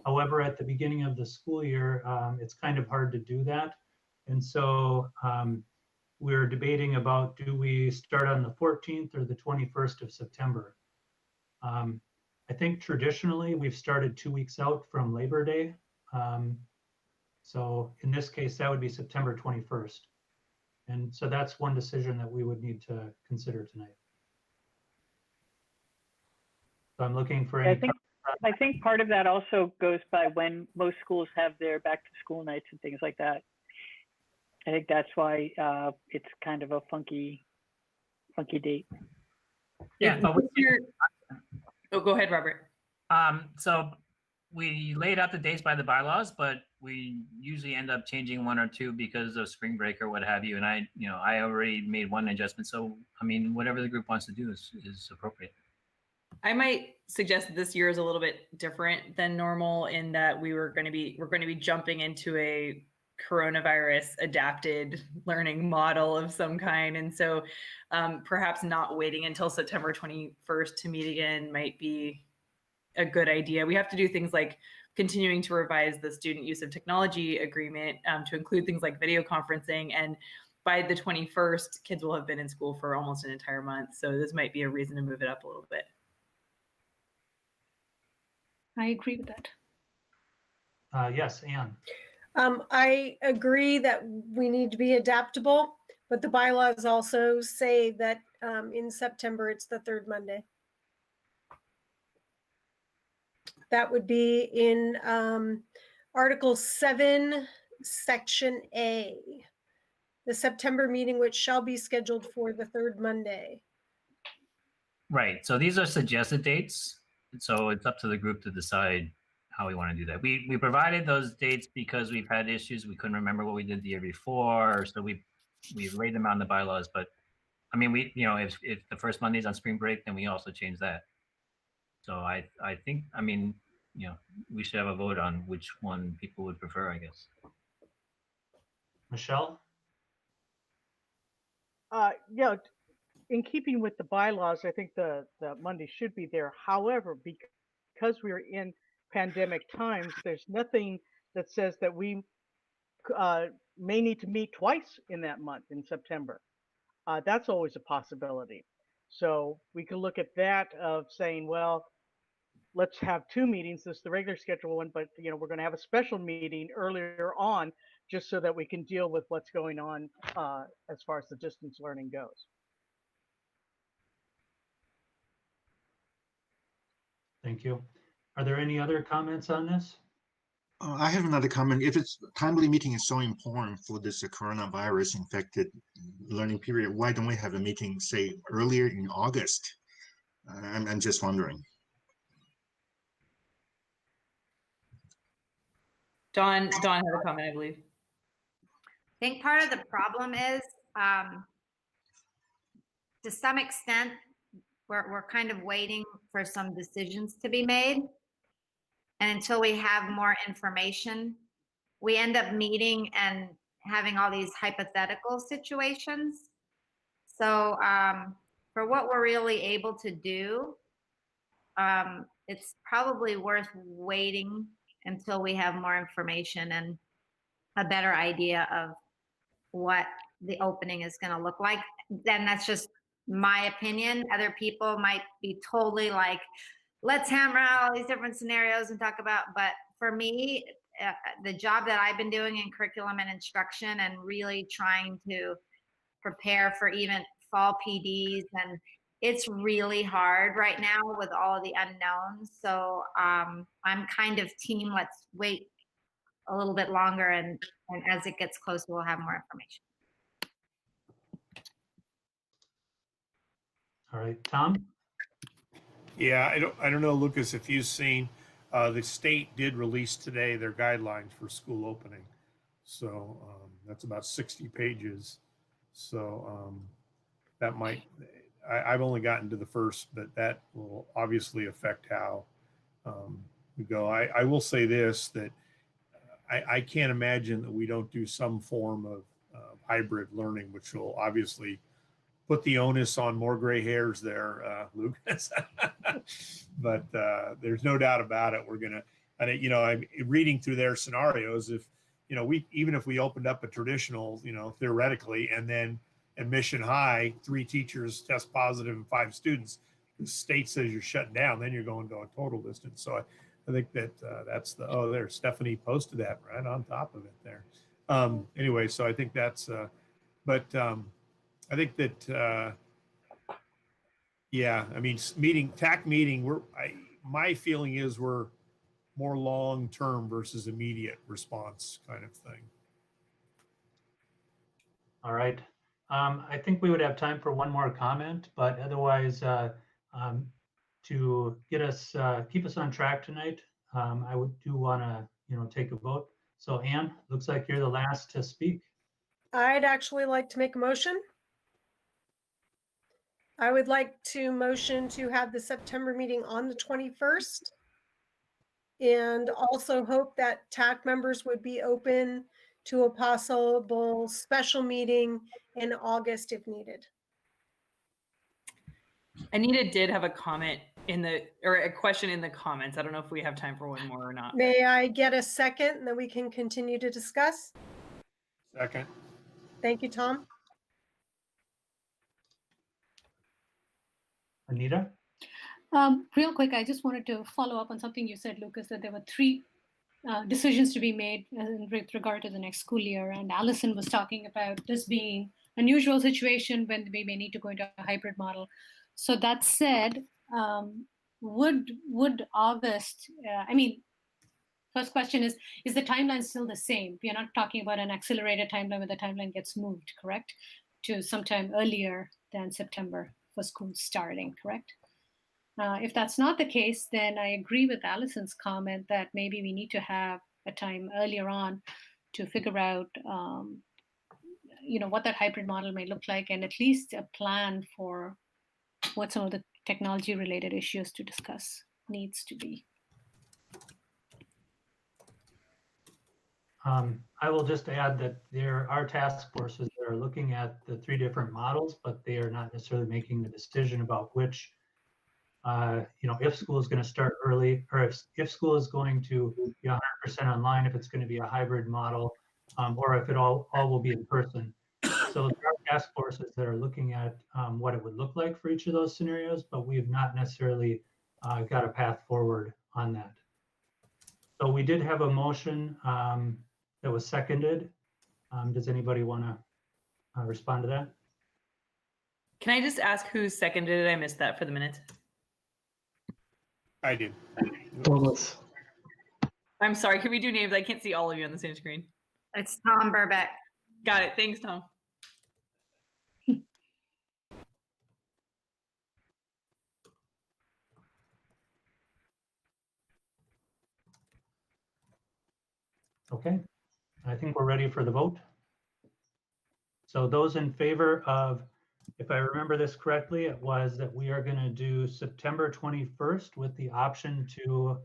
However, at the beginning of the school year, it's kind of hard to do that. And so we're debating about, do we start on the 14th or the 21st of September? I think traditionally we've started 2 weeks out from Labor Day. So in this case, that would be September 21st. And so that's one decision that we would need to consider tonight. So I'm looking for any. I think part of that also goes by when most schools have their back to school nights and things like that. I think that's why it's kind of a funky date. Yeah, but oh, go ahead, Robert. So we laid out the dates by the bylaws, but we usually end up changing one or two because of spring break or what have you. And I already made one adjustment. So, I mean, whatever the group wants to do is appropriate. I might suggest this year is a little bit different than normal in that we're going to be jumping into a coronavirus adapted learning model of some kind. And so perhaps not waiting until September 21st to meet again might be a good idea. We have to do things like continuing to revise the student use of technology agreement to include things like video conferencing. And by the 21st, kids will have been in school for almost an entire month. So this might be a reason to move it up a little bit. I agree with that. Yes, Anne. I agree that we need to be adaptable, but the bylaws also say that in September, it's the third Monday. That would be in Article 7, Section A. The September meeting, which shall be scheduled for the third Monday. Right. So these are suggested dates. So it's up to the group to decide how we want to do that. We provided those dates because we've had issues. We couldn't remember what we did the year before. So we've laid them out in the bylaws. But I mean, if the first Monday's on spring break, then we also change that. So I think, I mean, we should have a vote on which one people would prefer, I guess. Michelle? Yeah, in keeping with the bylaws, I think the Monday should be there. However, because we're in pandemic times, there's nothing that says that we may need to meet twice in that month in September. That's always a possibility. So we can look at that of saying, well, let's have two meetings. This is the regular schedule one, but we're going to have a special meeting earlier on just so that we can deal with what's going on as far as the distance learning goes. Thank you. Are there any other comments on this? I have another comment. If it's timely meeting is so important for this coronavirus infected learning period, why don't we have a meeting, say, earlier in August? I'm just wondering. Dawn had a comment, I believe. I think part of the problem is, to some extent, we're kind of waiting for some decisions to be made. And until we have more information, we end up meeting and having all these hypothetical situations. So for what we're really able to do, it's probably worth waiting until we have more information and a better idea of what the opening is going to look like. Then that's just my opinion. Other people might be totally like, let's hammer out all these different scenarios and talk about, but for me, the job that I've been doing in curriculum and instruction and really trying to prepare for even fall PDs, and it's really hard right now with all of the unknowns. So I'm kind of team, let's wait a little bit longer, and as it gets closer, we'll have more information. All right, Tom? Yeah, I don't know, Lucas, if you've seen, the state did release today their guidelines for school opening. So that's about 60 pages. So that might, I've only gotten to the first, but that will obviously affect how we go. I will say this, that I can't imagine that we don't do some form of hybrid learning, which will obviously put the onus on more gray hairs there, Lucas. But there's no doubt about it. We're gonna, and I'm reading through their scenarios. If even if we opened up a traditional, theoretically, and then at Mission High, 3 teachers test positive and 5 students, the state says you're shutting down, then you're going to a total distance. So I think that that's the, oh, there, Stephanie posted that right on top of it there. Anyway, so I think that's, but I think that, yeah, I mean, TAC meeting, my feeling is we're more long-term versus immediate response kind of thing. All right. I think we would have time for one more comment, but otherwise, to get us, keep us on track tonight, I do want to, take a vote. So Anne, looks like you're the last to speak. I'd actually like to make a motion. I would like to motion to have the September meeting on the 21st. And also hope that TAC members would be open to a possible special meeting in August if needed. Anita did have a comment or a question in the comments. I don't know if we have time for one more or not. May I get a second and then we can continue to discuss? Second. Thank you, Tom. Anita? Real quick, I just wanted to follow up on something you said, Lucas, that there were 3 decisions to be made with regard to the next school year. And Allison was talking about this being an unusual situation when we may need to go into a hybrid model. So that said, would August, first question is the timeline still the same? We're not talking about an accelerated timeline where the timeline gets moved, correct? To sometime earlier than September for school starting, correct? If that's not the case, then I agree with Allison's comment that maybe we need to have a time earlier on to figure out, what that hybrid model may look like, and at least a plan for what some of the technology-related issues to discuss needs to be. I will just add that there are task forces that are looking at the 3 different models, but they are not necessarily making the decision about which, if school is going to start early, or if school is going to be 100% online, if it's going to be a hybrid model, or if it all will be in person. So there are task forces that are looking at what it would look like for each of those scenarios, but we have not necessarily got a path forward on that. So we did have a motion that was seconded. Does anybody want to respond to that? Can I just ask who seconded it? I missed that for the minutes. I did. Thomas. I'm sorry, can we do names? I can't see all of you on the same screen. It's Tom Burbeck. Got it. Thanks, Tom. Okay, I think we're ready for the vote. So those in favor of, if I remember this correctly, it was that we are going to do September 21st with the option to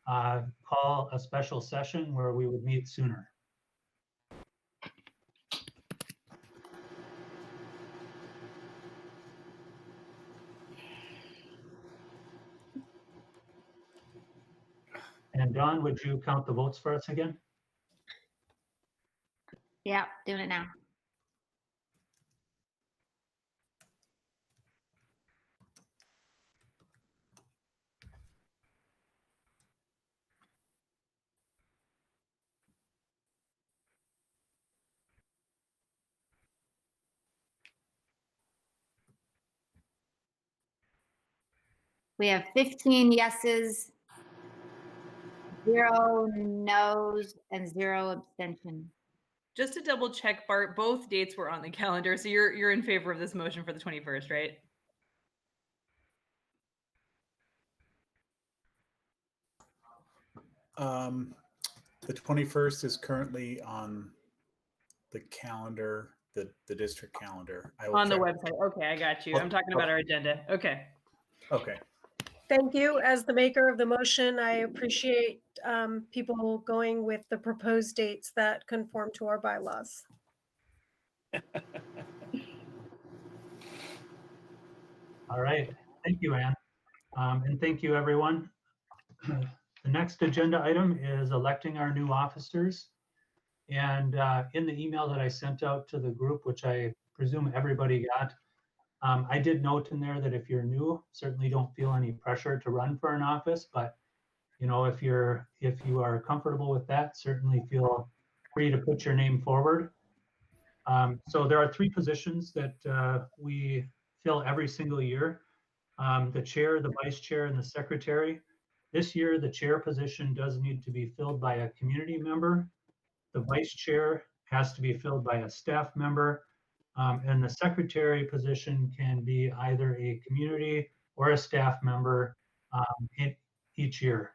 call a special session where we would meet sooner. And Dawn, would you count the votes for us again? Yeah, doing it now. We have 15 yeses, 0 no's, and 0 abstention. Just to double check, Bart, both dates were on the calendar, so you're in favor of this motion for the 21st, right? The 21st is currently on the calendar, the district calendar. I will On the check. website. Okay, I got you. I'm talking about our agenda. Okay. Okay. Thank you. As the maker of the motion, I appreciate people going with the proposed dates that conform to our bylaws. All right, thank you, Anne. And thank you, everyone. The next agenda item is electing our new officers. And in the email that I sent out to the group, which I presume everybody got, I did note in there that if you're new, certainly don't feel any pressure to run for an office, but you know, if you are comfortable with that, certainly feel free to put your name forward. So there are 3 positions that we fill every single year. The chair, the vice chair, and the secretary. This year, the chair position does need to be filled by a community member. The vice chair has to be filled by a staff member. And the secretary position can be either a community or a staff member each year.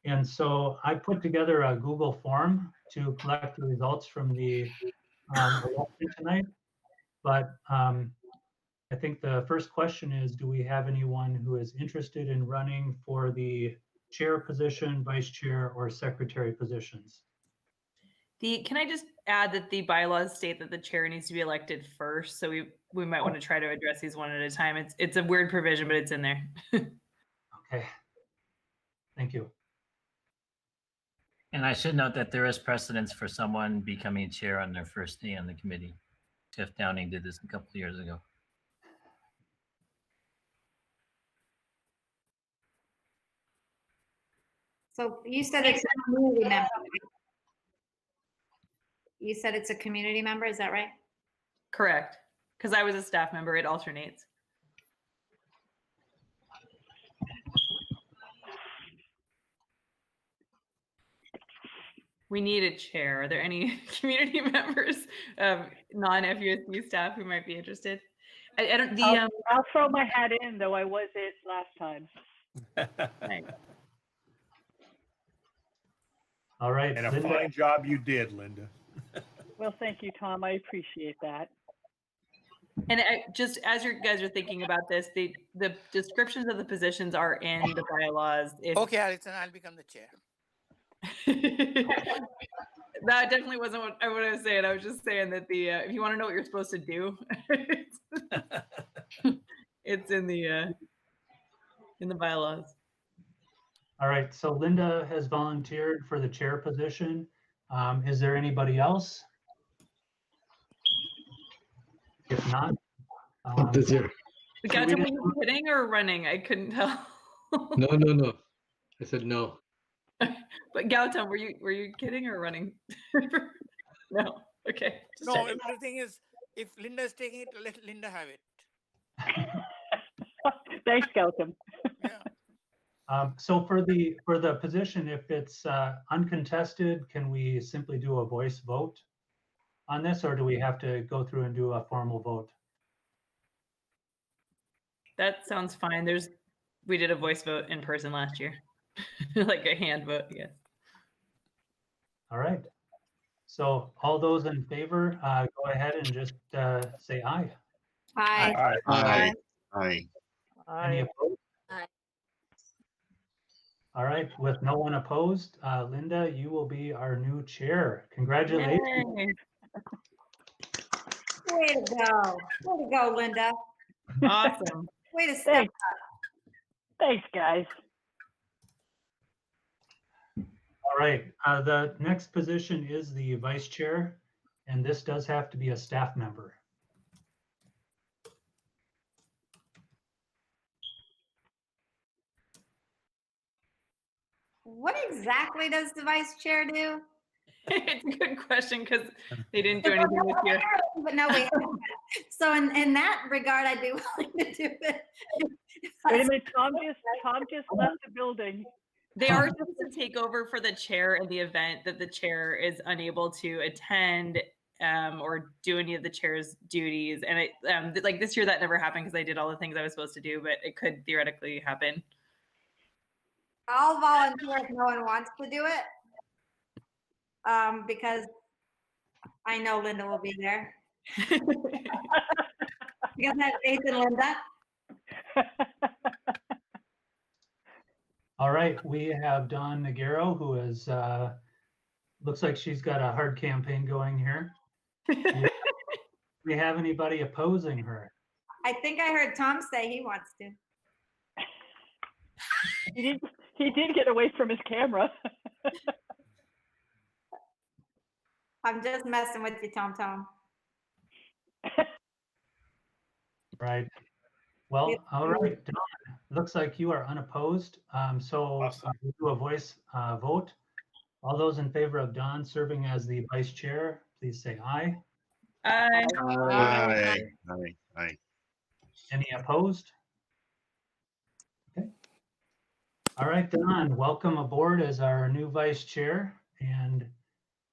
And so I put together a Google form to collect the results from the election tonight. But I think the first question is, do we have anyone who is interested in running for the chair position, vice chair, or secretary positions? Can I just add that the bylaws state that the chair needs to be elected first, so we might want to try to address these one at a time. It's a weird provision, but it's in there. Okay, thank you. And I should note that there is precedence for someone becoming chair on their first day on the committee. Jeff Downing did this a couple of years ago. So you said it's a community member. You said it's a community member, is that right? Correct. Because I was a staff member, it alternates. We need a chair. Are there any community members of non-FUSU staff who might be interested? I don't. I'll throw my hat in, though I was it last time. Right. All right, And a Linda. fine job you did, Linda. Well, thank you, Tom. I appreciate that. And just as you guys are thinking about this, the descriptions of the positions are in the bylaws. Okay, Alison, I'll become the chair. That definitely wasn't what I was saying. I was just saying that if you want to know what you're supposed to do, it's in the bylaws. All right, so Linda has volunteered for the chair position. Is there anybody else? If not, this year. Gautam, were you kidding or running? I couldn't tell. No. I said no. But Gautam, were you kidding or running? No. Okay. No, the thing is, if Linda is taking it, let Linda have it. Thanks, Gautam. So for the position, if it's uncontested, can we simply do a voice vote on this, or do we have to go through and do a formal vote? That sounds fine. We did a voice vote in person last year, like a hand vote, I guess. All right. So all those in favor, go ahead and just say aye. Aye. Aye. Aye. Any opposed? Aye. All right, with no one opposed, Linda, you will be our new chair. Congratulations. Yay. Way to go. Way to go, Linda. Awesome. Way to step up. Thanks, guys. All right, the next position is the vice chair, and this does have to be a staff member. What exactly does the vice chair do? It's a good question because they didn't do anything this year. But no, wait. So in that regard, I'd be willing to do it. Wait a minute, Tom just left the building. They are supposed to take over for the chair in the event that the chair is unable to attend or do any of the chair's duties. And like this year, that never happened because I did all the things I was supposed to do, but it could theoretically happen. I'll volunteer if no one wants to do it. Because I know Linda will be there. Because I have faith in Linda. All right, we have Dawn Nagaro, who is, looks like she's got a hard campaign going here. Do we have anybody opposing her? I think I heard Tom say he wants to. He did get away from his camera. I'm just messing with you, Tom. Right. Well, all right, Dawn. Looks like you are unopposed. So Awesome. we'll do a voice vote. All those in favor of Don serving as the vice chair, please say aye. Aye. Aye. Aye. Aye. Any opposed? Okay. All right, Don, welcome aboard as our new vice chair. And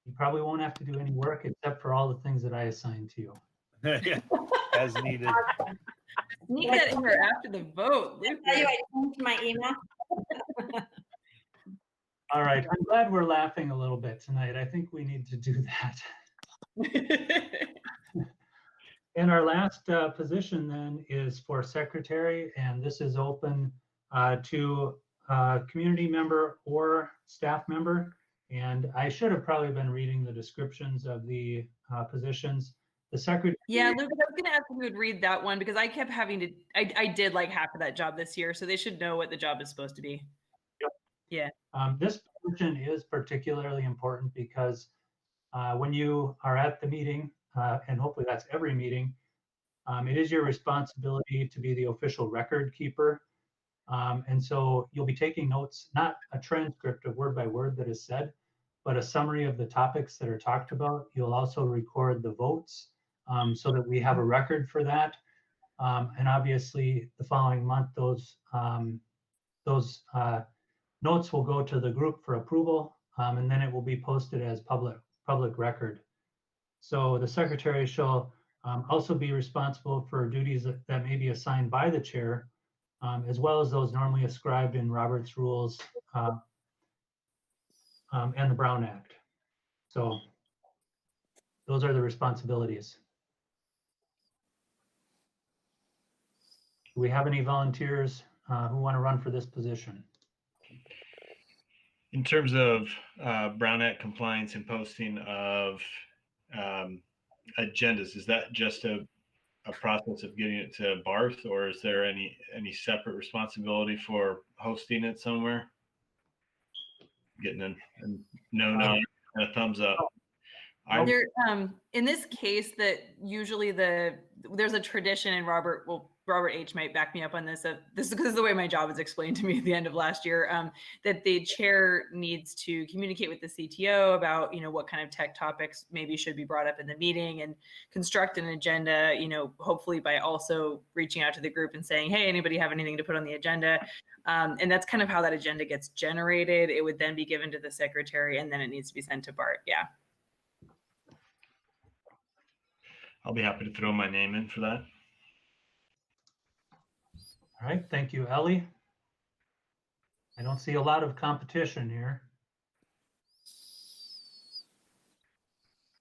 you probably won't have to do any work except for all the things that I assigned to you. Yeah, as needed. Sneak that in there after the vote. I tell you, I changed my email. All right, I'm glad we're laughing a little bit tonight. I think we need to do that. And our last position then is for secretary, and this is open to community member or staff member. And I should have probably been reading the descriptions of the positions. The secretary. Yeah, Lucas, I was going to ask if you would read that one because I kept having to, I did like half of that job this year, so they should know what the job is supposed to be. Yep. Yeah. This position is particularly important because when you are at the meeting, and hopefully that's every meeting, it is your responsibility to be the official record keeper. And so you'll be taking notes, not a transcript of word by word that is said, but a summary of the topics that are talked about. You'll also record the votes so that we have a record for that. And obviously the following month, those notes will go to the group for approval, and then it will be posted as public record. So the secretary shall also be responsible for duties that may be assigned by the chair, as well as those normally ascribed in Robert's rules and the Brown Act. So those are the responsibilities. Do we have any volunteers who want to run for this position? In terms of Brown Act compliance and posting of agendas, is that just a process of getting it to Bart, or is there any separate responsibility for hosting it somewhere? Getting a no and a thumbs up. There, in this case, that usually there's a tradition, and Robert H might back me up on this. This is the way my job was explained to me at the end of last year. That the chair needs to communicate with the CTO about what kind of tech topics maybe should be brought up in the meeting, and construct an agenda. Hopefully by also reaching out to the group and saying, "Hey, anybody have anything to put on the agenda?" And that's kind of how that agenda gets generated. It would then be given to the secretary, and then it needs to be sent to Bart. Yeah. I'll be happy to throw my name in for that. All right, thank you, Ellie. I don't see a lot of competition here.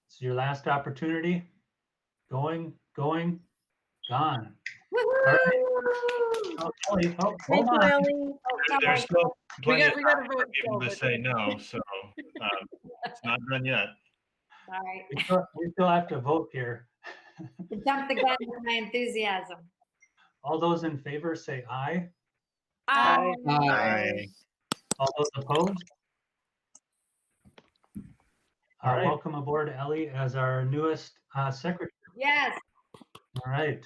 This is your last opportunity. Going, gone. All right. Oh, Ellie, hold on. Ellie. There's still plenty of got time for people to say no, so it's not done yet. All right. We still have to vote here. Jump the gun with my enthusiasm. All those in favor say aye. Aye. Aye. All those opposed? Welcome aboard, Ellie, as our newest secretary. Yes. All right.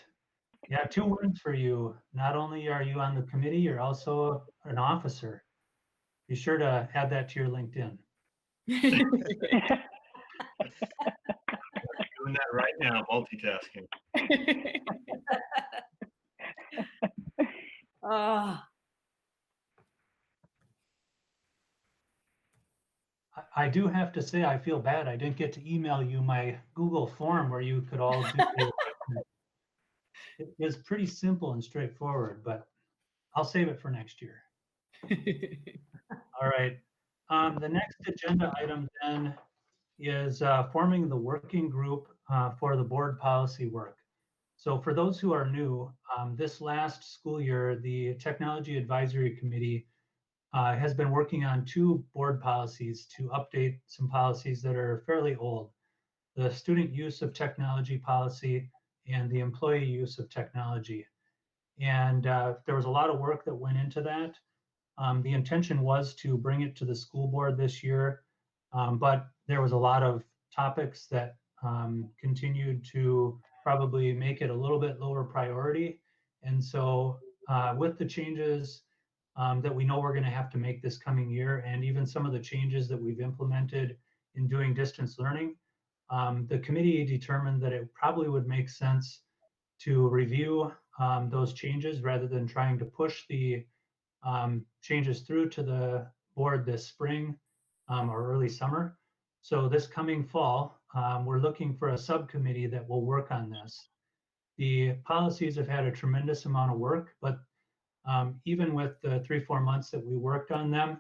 Yeah, 2 words for you. Not only are you on the committee, you're also an officer. Be sure to add that to your LinkedIn. Doing that right now, multitasking. Oh. I do have to say, I feel bad. I didn't get to email you my Google form where you could all do it was pretty simple and straightforward, but I'll save it for next year. All right. The next agenda item then is forming the working group for the board policy work. So for those who are new, this last school year, the Technology Advisory Committee has been working on 2 board policies to update some policies that are fairly old. The student use of technology policy and the employee use of technology. And there was a lot of work that went into that. The intention was to bring it to the school board this year, but there was a lot of topics that continued to probably make it a little bit lower priority. And so with the changes that we know we're going to have to make this coming year, and even some of the changes that we've implemented in doing distance learning, the committee determined that it probably would make sense to review those changes rather than trying to push the changes through to the board this spring or early summer. So this coming fall, we're looking for a subcommittee that will work on this. The policies have had a tremendous amount of work, but even with the 3-4 months that we worked on them,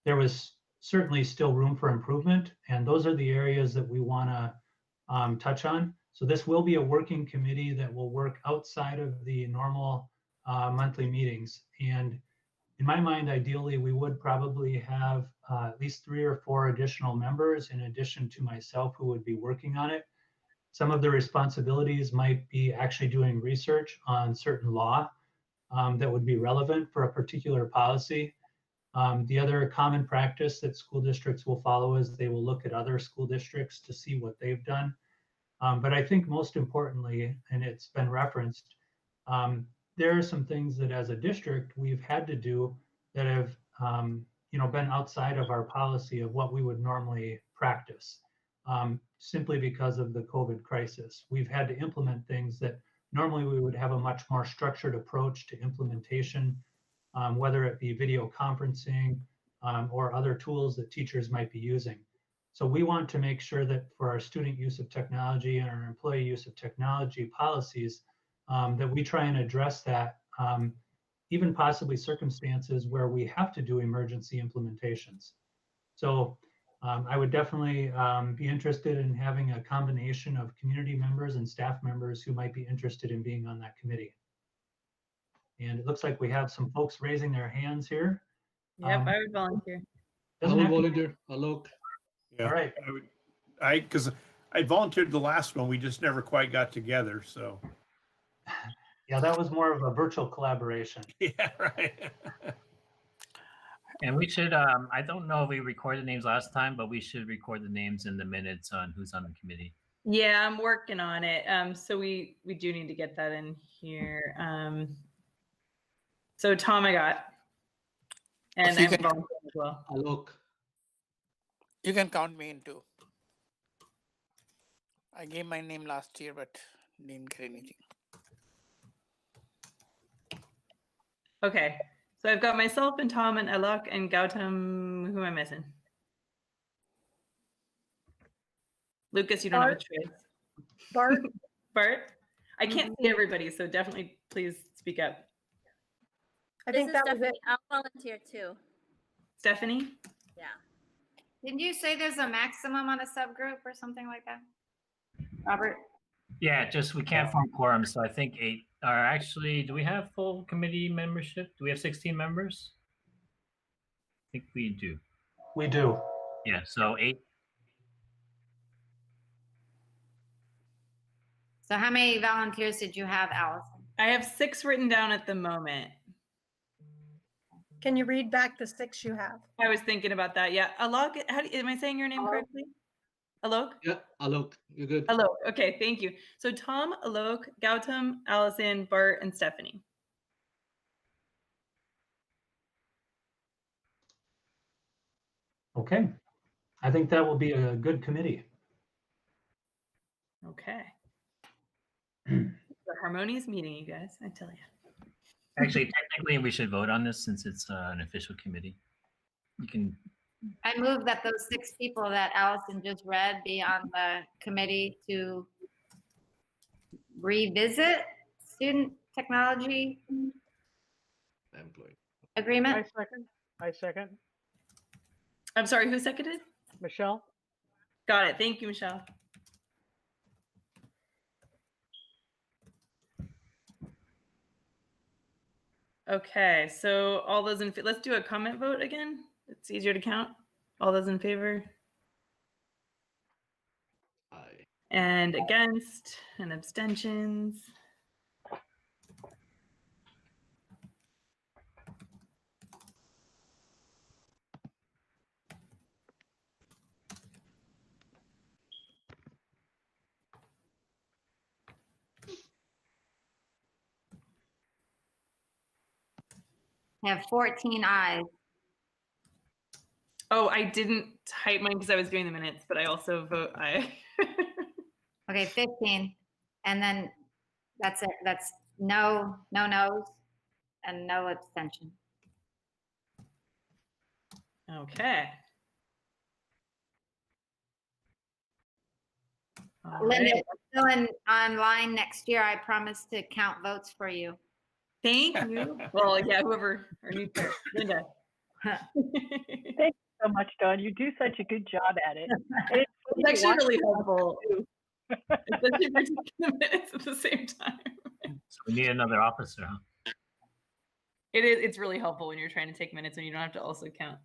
there was certainly still room for improvement. And those are the areas that we want to touch on. So this will be a working committee that will work outside of the normal monthly meetings. And in my mind, ideally, we would probably have at least 3 or 4 additional members in addition to myself who would be working on it. Some of the responsibilities might be actually doing research on certain law that would be relevant for a particular policy. The other common practice that school districts will follow is they will look at other school districts to see what they've done. But I think most importantly, and it's been referenced, there are some things that as a district we've had to do that have been outside of our policy of what we would normally practice, simply because of the COVID crisis. We've had to implement things that normally we would have a much more structured approach to implementation, whether it be video conferencing or other tools that teachers might be using. So we want to make sure that for our student use of technology and our employee use of technology policies, that we try and address that, even possibly circumstances where we have to do emergency implementations. So I would definitely be interested in having a combination of community members and staff members who might be interested in being on that committee. And it looks like we have some folks raising their hands here. Yep, I would volunteer. I will volunteer. Alok. Yeah, all right. Because I volunteered the last one, we just never quite got together. So. Yeah, that was more of a virtual collaboration. Yeah, right. And we should, I don't know if we recorded names last time, but we should record the names in the minutes on who's on the committee. Yeah, I'm working on it. So we do need to get that in here. So Tom, I got, and I'm volunteering as well. Alok. You can count me in too. I gave my name last year, but didn't get anything. Okay, so I've got myself and Tom and Alok and Gautam. Who am I missing? Lucas, you don't have a choice. Bart. Bart? I can't see everybody, so definitely please speak up. I think that was it. I'll volunteer too. Stephanie? Yeah. Didn't you say there's a maximum on a subgroup or something like that? Robert? Yeah, just we can't form quorum, so I think 8 are actually, do we have full committee membership? Do we have 16 members? I think we do. We do. Yeah, so 8. So how many volunteers did you have, Allison? I have 6 written down at the moment. Can you read back the 6 you have? I was thinking about that. Yeah, Alok, am I saying your name correctly? Alok? Yeah, Alok, you're good. Alok, okay, thank you. So Tom, Alok, Gautam, Allison, Bart, and Stephanie. Okay, I think that will be a good committee. Okay. It's a harmonious meeting, you guys, I tell you. Actually, technically, we should vote on this since it's an official committee. You can. I move that those 6 people that Allison just read be on the committee to revisit student technology Employee agreement. I second. I'm sorry, who seconded? Michelle. Got it. Thank you, Michelle. Okay, so all those in, let's do a comment vote again. It's easier to count. All those in favor? Aye. And against and abstentions. I have 14 ayes. Oh, I didn't type mine because I was doing the minutes, but I also vote aye. Okay, 15. And then that's it. That's no no's, and no abstention. Okay. All Linda, right. still online next year. I promise to count votes for you. Thank you. Well, yeah, whoever our new chair, Linda. Thank you so much, Dawn. You do such a good job at it. And It's actually really helpful. too. Especially if you're taking the minutes at the same time. So we need another officer, huh? It is. It's really helpful when you're trying to take minutes and you don't have to also count.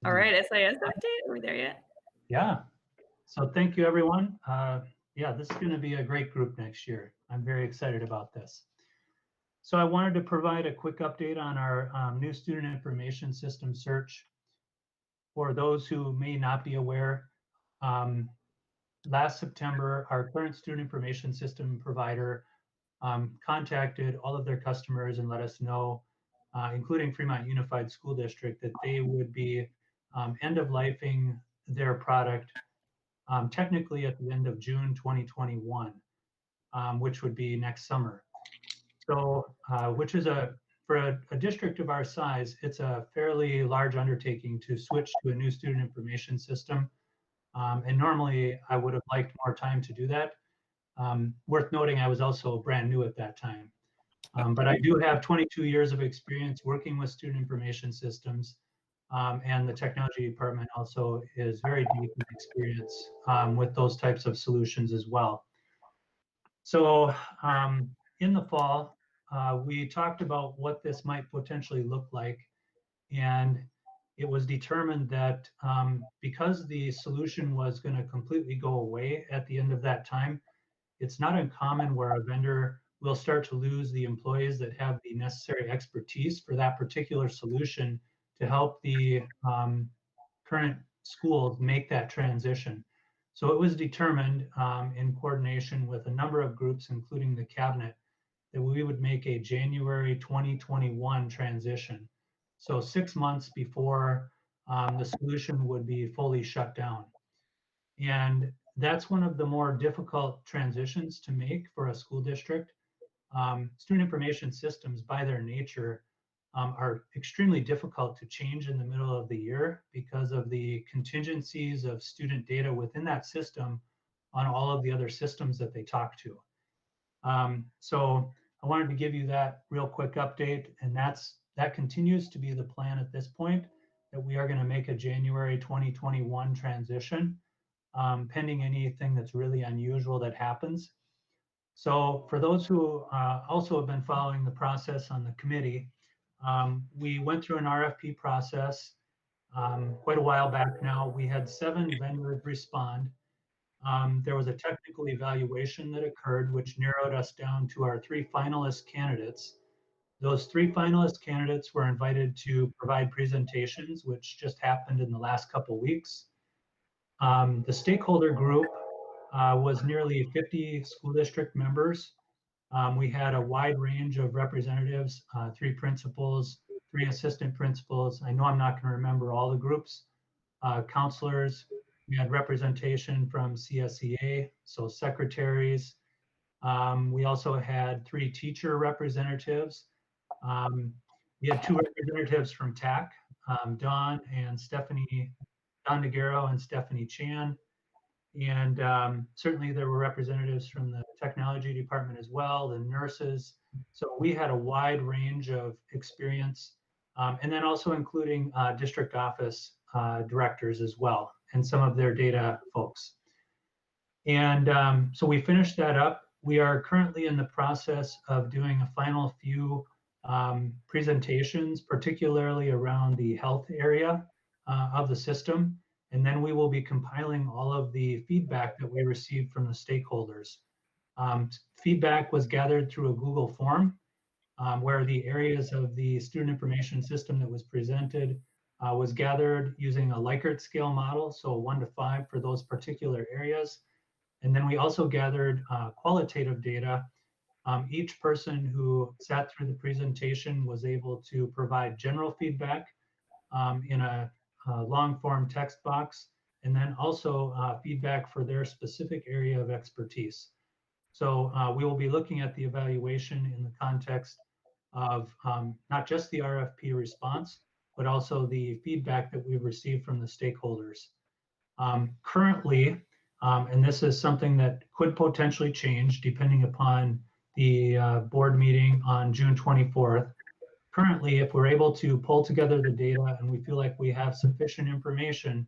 All right, SIS update. Are we there yet? Yeah. So thank you, everyone. Yeah, this is going to be a great group next year. I'm very excited about this. So I wanted to provide a quick update on our new student information system search. For those who may not be aware, last September, our current student information system provider contacted all of their customers and let us know, including Fremont Unified School District, that they would be end-of-lifing their product technically at the end of June 2021, which would be next summer. So, which is for a district of our size, it's a fairly large undertaking to switch to a new student information system. And normally I would have liked more time to do that. Worth noting, I was also brand new at that time. But I do have 22 years of experience working with student information systems. And the technology department also is very deep in experience with those types of solutions as well. So in the fall, we talked about what this might potentially look like. And it was determined that because the solution was going to completely go away at the end of that time, it's not uncommon where a vendor will start to lose the employees that have the necessary expertise for that particular solution to help the current schools make that transition. So it was determined in coordination with a number of groups, including the cabinet, that we would make a January 2021 transition. So 6 months before the solution would be fully shut down. And that's one of the more difficult transitions to make for a school district. Student information systems, by their nature, are extremely difficult to change in the middle of the year because of the contingencies of student data within that system on all of the other systems that they talk to. So I wanted to give you that real quick update, and that continues to be the plan at this point, that we are going to make a January 2021 transition, pending anything that's really unusual that happens. So for those who also have been following the process on the committee, we went through an RFP process quite a while back now. We had 7 vendors respond. There was a technical evaluation that occurred, which narrowed us down to our 3 finalist candidates. Those 3 finalist candidates were invited to provide presentations, which just happened in the last couple weeks. The stakeholder group was nearly 50 school district members. We had a wide range of representatives, 3 principals, 3 assistant principals. I know I'm not going to remember all the groups. Counselors. We had representation from CSEA, so secretaries. We also had 3 teacher representatives. We had 2 representatives from TAC, Dawn Nagaro and Stephanie Chan. And certainly there were representatives from the technology department as well, the nurses. So we had a wide range of experience, and then also including district office directors as well, and some of their data folks. And so we finished that up. We are currently in the process of doing a final few presentations, particularly around the health area of the system. And then we will be compiling all of the feedback that we received from the stakeholders. Feedback was gathered through a Google form where the areas of the student information system that was presented was gathered using a Likert scale model, so 1 to 5 for those particular areas. And then we also gathered qualitative data Each person who sat through the presentation was able to provide general feedback in a long form text box, and then also feedback for their specific area of expertise. So we will be looking at the evaluation in the context of not just the RFP response, but also the feedback that we've received from the stakeholders. Currently, and this is something that could potentially change depending upon the board meeting on June 24th. Currently, if we're able to pull together the data and we feel like we have sufficient information,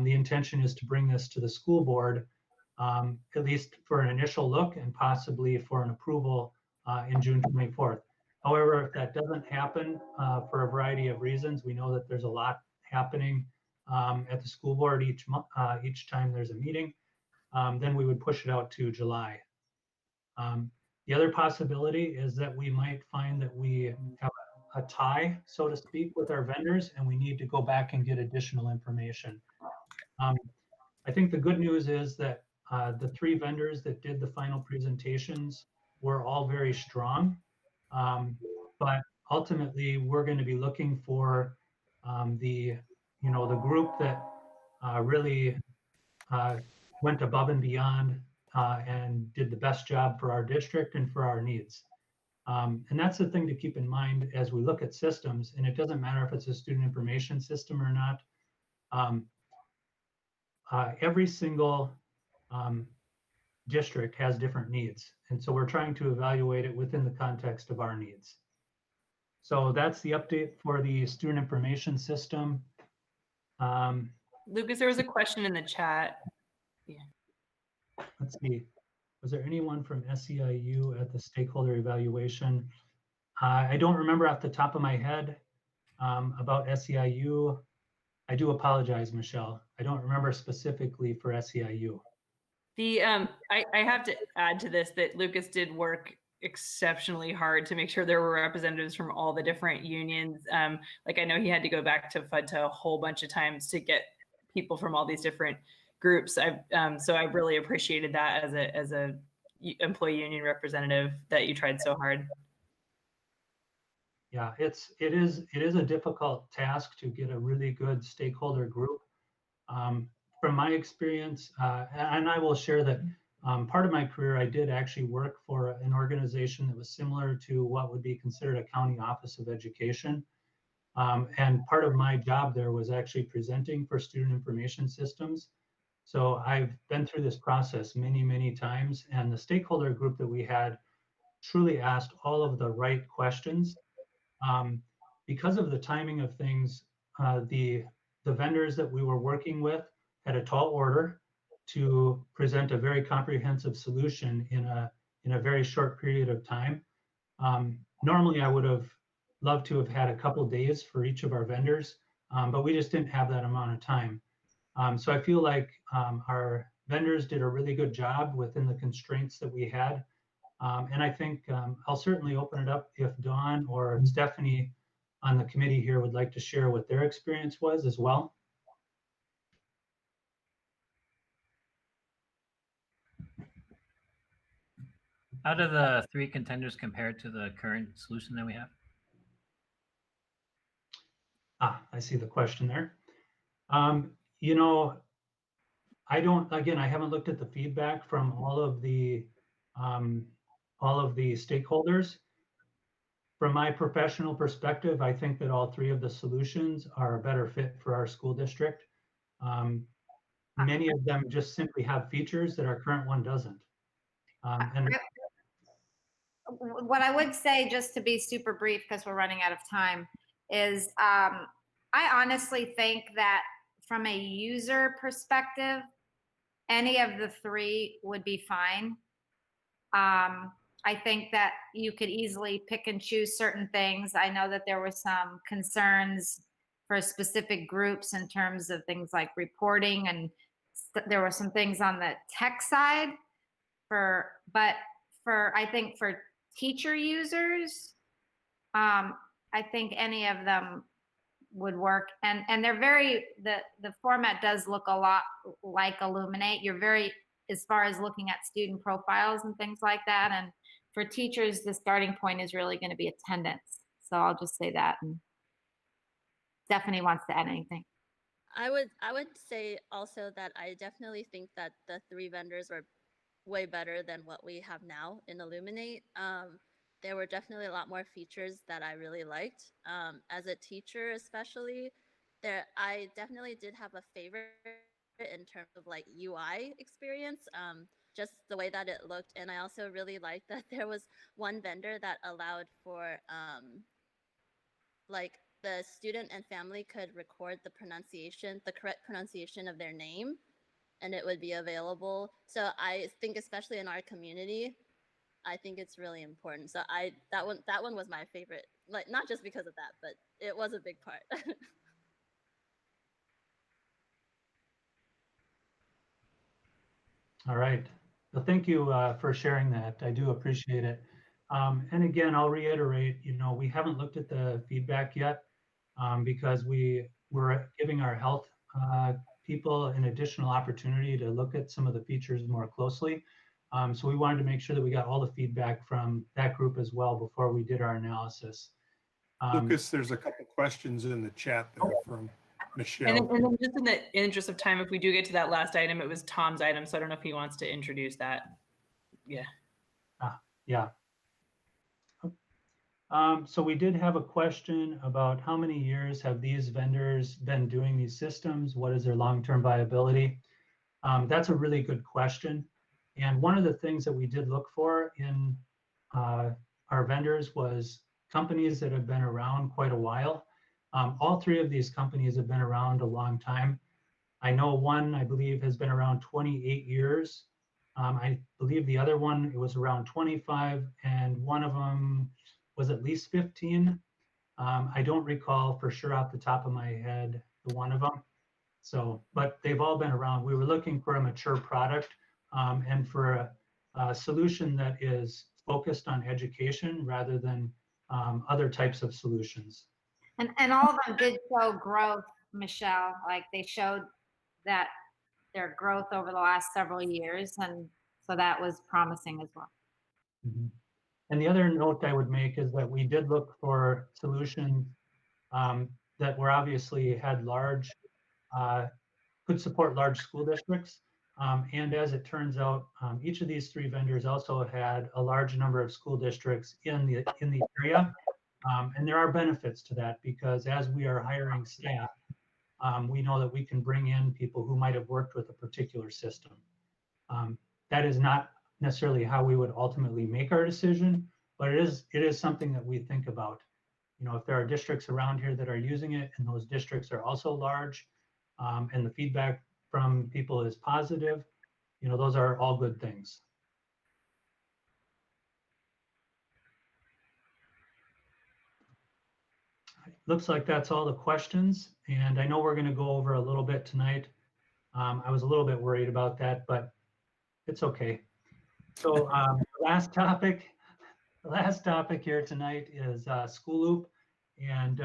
the intention is to bring this to the school board, at least for an initial look and possibly for an approval in June 24th. However, if that doesn't happen for a variety of reasons, we know that there's a lot happening at the school board each time there's a meeting, then we would push it out to July. The other possibility is that we might find that we have a tie, so to speak, with our vendors, and we need to go back and get additional information. I think the good news is that the 3 vendors that did the final presentations were all very strong, but ultimately we're going to be looking for the group that really went above and beyond and did the best job for our district and for our needs. And that's the thing to keep in mind as we look at systems, and it doesn't matter if it's a student information system or not. Every single district has different needs, and so we're trying to evaluate it within the context of our needs. So that's the update for the student information system. Lucas, there was a question in the chat. Yeah. Let's see. Was there anyone from SEIU at the stakeholder evaluation? I don't remember off the top of my head about SEIU. I do apologize, Michelle. I don't remember specifically for SEIU. I have to add to this that Lucas did work exceptionally hard to make sure there were representatives from all the different unions. Like I know he had to go back to FUDTA a whole bunch of times to get people from all these different groups. So I really appreciated that as a employee union representative that you tried so hard. Yeah, it is a difficult task to get a really good stakeholder group. From my experience, and I will share that part of my career, I did actually work for an organization that was similar to what would be considered a county office of education. And part of my job there was actually presenting for student information systems. So I've been through this process many, many times, and the stakeholder group that we had truly asked all of the right questions. Because of the timing of things, the vendors that we were working with had a tall order to present a very comprehensive solution in a very short period of time. Normally, I would have loved to have had a couple days for each of our vendors, but we just didn't have that amount of time. So I feel like our vendors did a really good job within the constraints that we had. And I think I'll certainly open it up if Dawn or Stephanie on the committee here would like to share what their experience was as well. How do the 3 contenders compare to the current solution that we have? I see the question there. I haven't looked at the feedback from all of the stakeholders. From my professional perspective, I think that all 3 of the solutions are a better fit for our school district. Many of them just simply have features that our current one doesn't. And what I would say, just to be super brief because we're running out of time, is I honestly think that from a user perspective, any of the 3 would be fine. I think that you could easily pick and choose certain things. I know that there were some concerns for specific groups in terms of things like reporting, and there were some things on the tech side but I think for teacher users, I think any of them would work. And they're the format does look a lot like Illuminate. You're very, as far as looking at student profiles and things like that, and for teachers, the starting point is really going to be attendance. So I'll just say that. And Stephanie wants to add anything. I would say also that I definitely think that the 3 vendors were way better than what we have now in Illuminate. There were definitely a lot more features that I really liked. As a teacher, especially, I definitely did have a favorite in terms of like UI experience, just the way that it looked. And I also really liked that there was one vendor that allowed for like the student and family could record the correct pronunciation of their name, and it would be available. So I think, especially in our community, I think it's really important. So that one was my favorite, like not just because of that, but it was a big part. All right. Well, thank you for sharing that. I do appreciate it. And again, I'll reiterate, we haven't looked at the feedback yet because we were giving our health people an additional opportunity to look at some of the features more closely. So we wanted to make sure that we got all the feedback from that group as well before we did our analysis. Lucas, there's a couple questions in the chat there from Michelle. And then just in the interest of time, if we do get to that last item, it was Tom's item, so I don't know if he wants to introduce that. Yeah. Yeah. So we did have a question about how many years have these vendors been doing these systems? What is their long-term viability? That's a really good question. And one of the things that we did look for in our vendors was companies that have been around quite a while. All 3 of these companies have been around a long time. I know one, I believe, has been around 28 years. I believe the other one, it was around 25, and one of them was at least 15. I don't recall for sure off the top of my head the one of them. So, but they've all been around. We were looking for a mature product and for a solution that is focused on education rather than other types of solutions. And all of them did show growth, Michelle. Like they showed that their growth over the last several years. And so that was promising as well. Mm-hmm. And the other note I would make is that we did look for solutions that were obviously had could support large school districts. And as it turns out, each of these 3 vendors also had a large number of school districts in the area. And there are benefits to that because as we are hiring staff, we know that we can bring in people who might have worked with a particular system. That is not necessarily how we would ultimately make our decision, but it is something that we think about. If there are districts around here that are using it and those districts are also large and the feedback from people is positive, those are all good things. Looks like that's all the questions. And I know we're going to go over a little bit tonight. I was a little bit worried about that, but it's okay. So the last topic here tonight is School Loop. And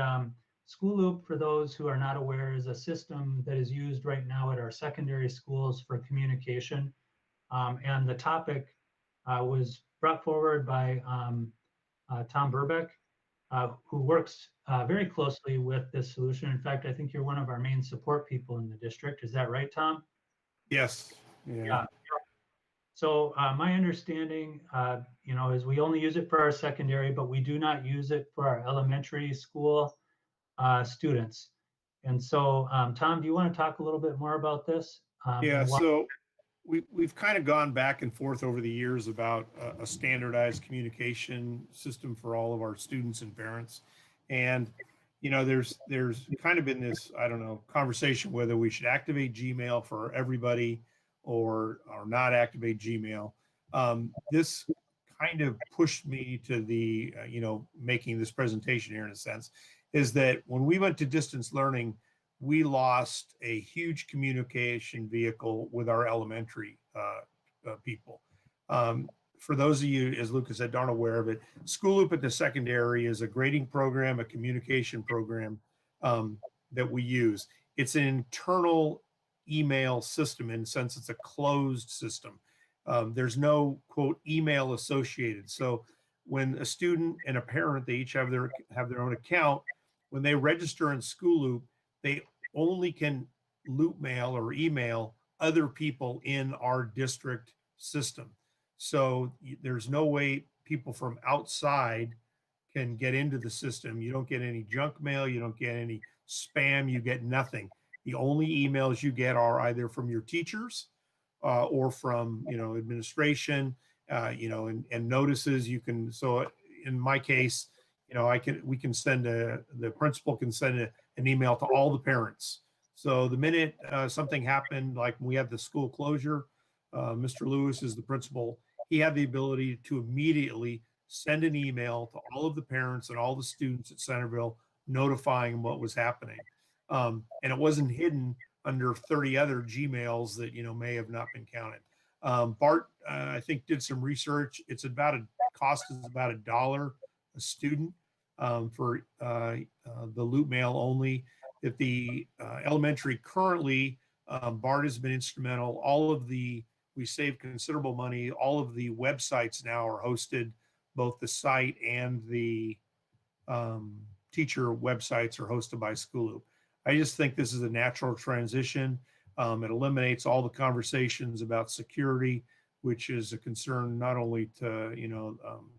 School Loop, for those who are not aware, is a system that is used right now at our secondary schools for communication. And the topic was brought forward by Tom Burbeck, who works very closely with this solution. In fact, I think you're one of our main support people in the district. Is that right, Tom? Yes. Yeah. So my understanding, is we only use it for our secondary, but we do not use it for our elementary school students. And so, Tom, do you want to talk a little bit more about this? Yeah. So we've kind of gone back and forth over the years about a standardized communication system for all of our students and parents. And, there's kind of been this, I don't know, conversation whether we should activate Gmail for everybody or not activate Gmail. This kind of pushed me to the, making this presentation here in a sense, is that when we went to distance learning, we lost a huge communication vehicle with our elementary people. For those of you, as Lucas said, aren't aware of it, School Loop at the secondary is a grading program, a communication program that we use. It's an internal email system in the sense it's a closed system. There's no quote email associated. So when a student and a parent, they each have their own account, when they register in School Loop, they only can loop mail or email other people in our district system. So there's no way people from outside can get into the system. You don't get any junk mail, you don't get any spam, you get nothing. The only emails you get are either from your teachers or from administration, and notices. You can, so in my case, we can send the principal can send an email to all the parents. So the minute something happened, like we had the school closure, Mr. Lewis is the principal. He had the ability to immediately send an email to all of the parents and all the students at Centerville, notifying what was happening. And it wasn't hidden under 30 other Gmails that may have not been counted. Bart, I think, did some research. It's about cost is about $1 a student for the loop mail only. At the elementary currently, Bart has been instrumental. We saved considerable money. All of the websites now are hosted, both the site and the teacher websites are hosted by School Loop. I just think this is a natural transition. It eliminates all the conversations about security, which is a concern not only to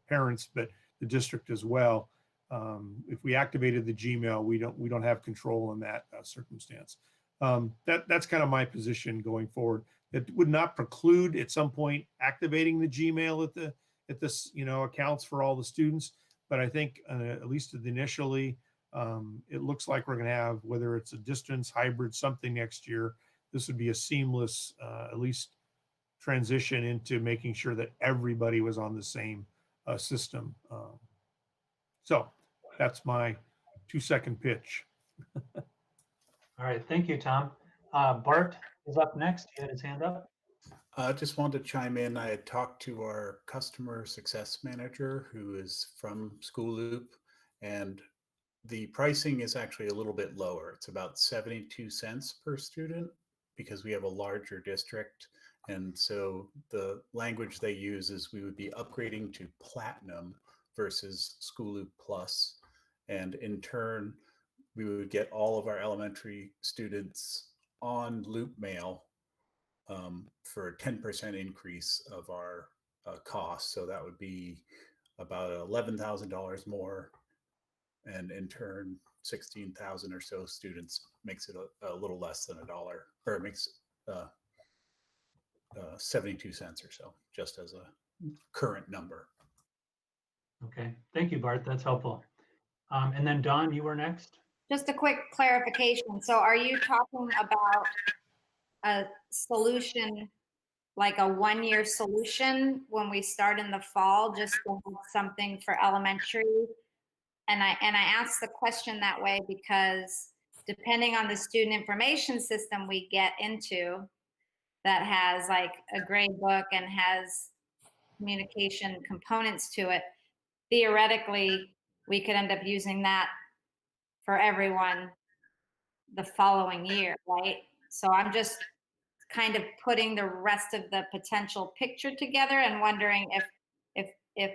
parents but the district as well. If we activated the Gmail, we don't have control in that circumstance. That's kind of my position going forward. It would not preclude at some point activating the Gmail at this accounts for all the students, but I think at least initially, it looks like we're going to have, whether it's a distance, hybrid, something next year, this would be a seamless, at least transition into making sure that everybody was on the same system. So that's my 2-second pitch. All right, thank you, Tom. Bart is up next. He had his hand up. I just wanted to chime in. I had talked to our customer success manager who is from School Loop, and the pricing is actually a little bit lower. It's about 72 cents per student because we have a larger district. And so the language they use is we would be upgrading to Platinum versus School Loop Plus. And in turn, we would get all of our elementary students on Loop Mail for a 10% increase of our cost. So that would be about $11,000 more. And in turn, 16,000 or so students makes it a little less than $1, or it makes 72 cents or so, just as a current number. Okay, thank you, Bart. That's helpful. And then Dawn, you were next. Just a quick clarification. So are you talking about a solution, like a 1-year solution when we start in the fall, just to have something for elementary? And I asked the question that way because depending on the student information system we get into that has like a grade book and has communication components to it, theoretically, we could end up using that for everyone the following year, right? So I'm just kind of putting the rest of the potential picture together and wondering if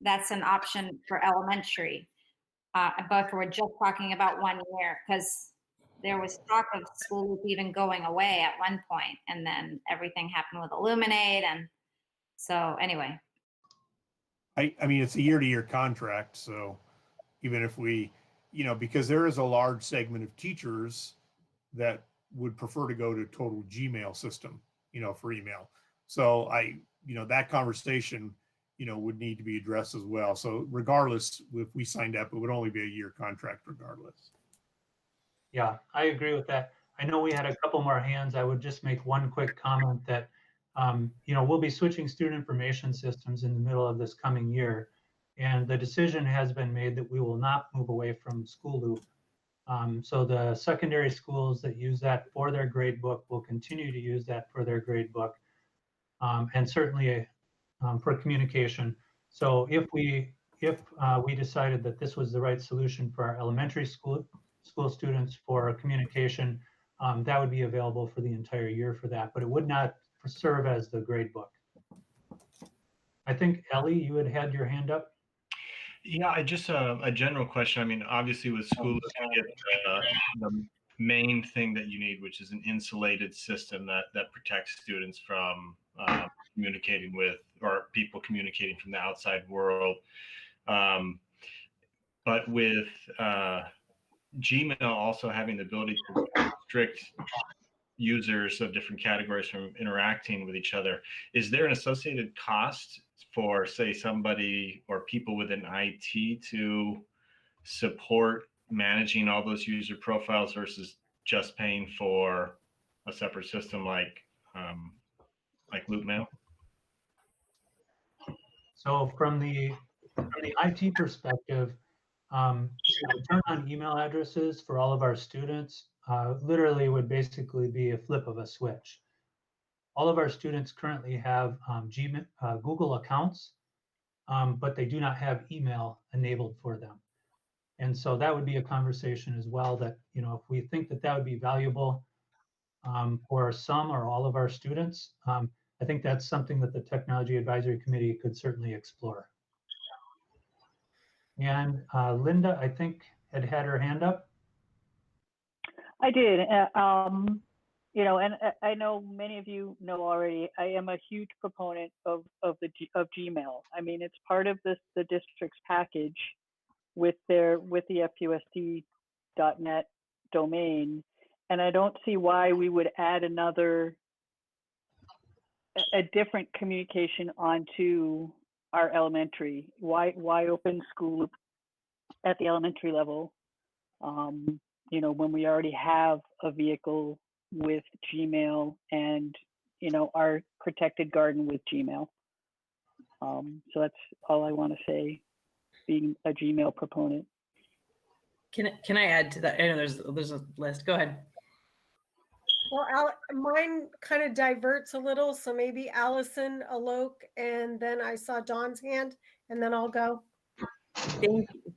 that's an option for elementary. But if we're just talking about 1 year, because there was talk of School Loop even going away at one point, and then everything happened with Illuminate, and so anyway. I mean, it's a year-to-year contract, so even if we, because there is a large segment of teachers that would prefer to go to total Gmail system, for email. So that conversation, would need to be addressed as well. So regardless, if we signed up, it would only be a year contract regardless. Yeah, I agree with that. I know we had a couple more hands. I would just make one quick comment that, we'll be switching student information systems in the middle of this coming year. And the decision has been made that we will not move away from School Loop. So the secondary schools that use that for their grade book will continue to use that for their grade book, and certainly for communication. So if we decided that this was the right solution for our elementary school students for communication, that would be available for the entire year for that, but it would not serve as the grade book. I think Ellie, you had your hand up. Yeah, I just a general question. I mean, obviously with school, you get the main thing that you need, which is an insulated system that protects students from communicating with, or people communicating from the outside world. But with Gmail also having the ability to restrict users of different categories from interacting with each other, is there an associated cost for, say, somebody or people within IT to support managing all those user profiles versus just paying for a separate system like Loop Mail? So from the IT perspective, the turn on email addresses for all of our students literally would basically be a flip of a switch. All of our students currently have Google accounts, but they do not have email enabled for them. And so that would be a conversation as well that, if we think that that would be valuable for some or all of our students, I think that's something that the Technology Advisory Committee could certainly explore. And Linda, I think, had her hand up. I did. And I know many of you know already, I am a huge proponent of Gmail. I mean, it's part of the district's package with the FUSD.net domain. And I don't see why we would add a different communication onto our elementary. Why open school at the elementary level? When we already have a vehicle with Gmail and, our protected garden with Gmail. So that's all I want to say, being a Gmail proponent. Can I add to that? I know there's a list. Go ahead. Well, mine kind of diverts a little, so maybe Allison, Alok, and then I saw Dawn's hand, and then I'll go.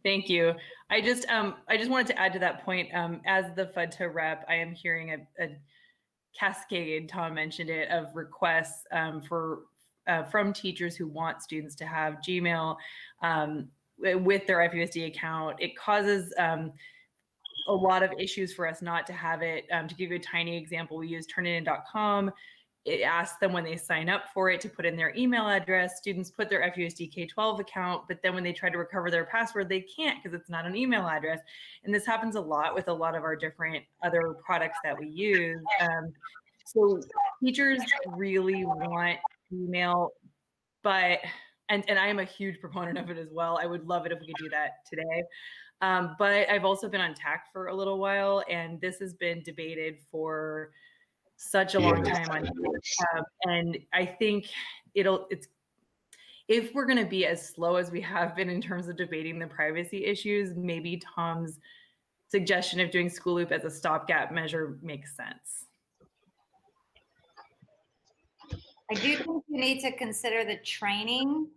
Thank you. I just wanted to add to that point. As the FUDTA rep, I am hearing a cascade. Tom mentioned it, of requests from teachers who want students to have Gmail with their FUSD account. It causes a lot of issues for us not to have it. To give you a tiny example, we use turnitin.com. It asks them when they sign up for it to put in their email address. Students put their FUSD K-12 account, but then when they try to recover their password, they can't because it's not an email address. And this happens a lot with a lot of our different other products that we use. So teachers really want email, but, and I am a huge proponent of it as well. I would love it if we could do that today. But I've also been on TAC for a little while, and this has been debated for such a long time on and I think it's if we're going to be as slow as we have been in terms of debating the privacy issues, maybe Tom's suggestion of doing School Loop as a stopgap measure makes sense. I do think you need to consider the training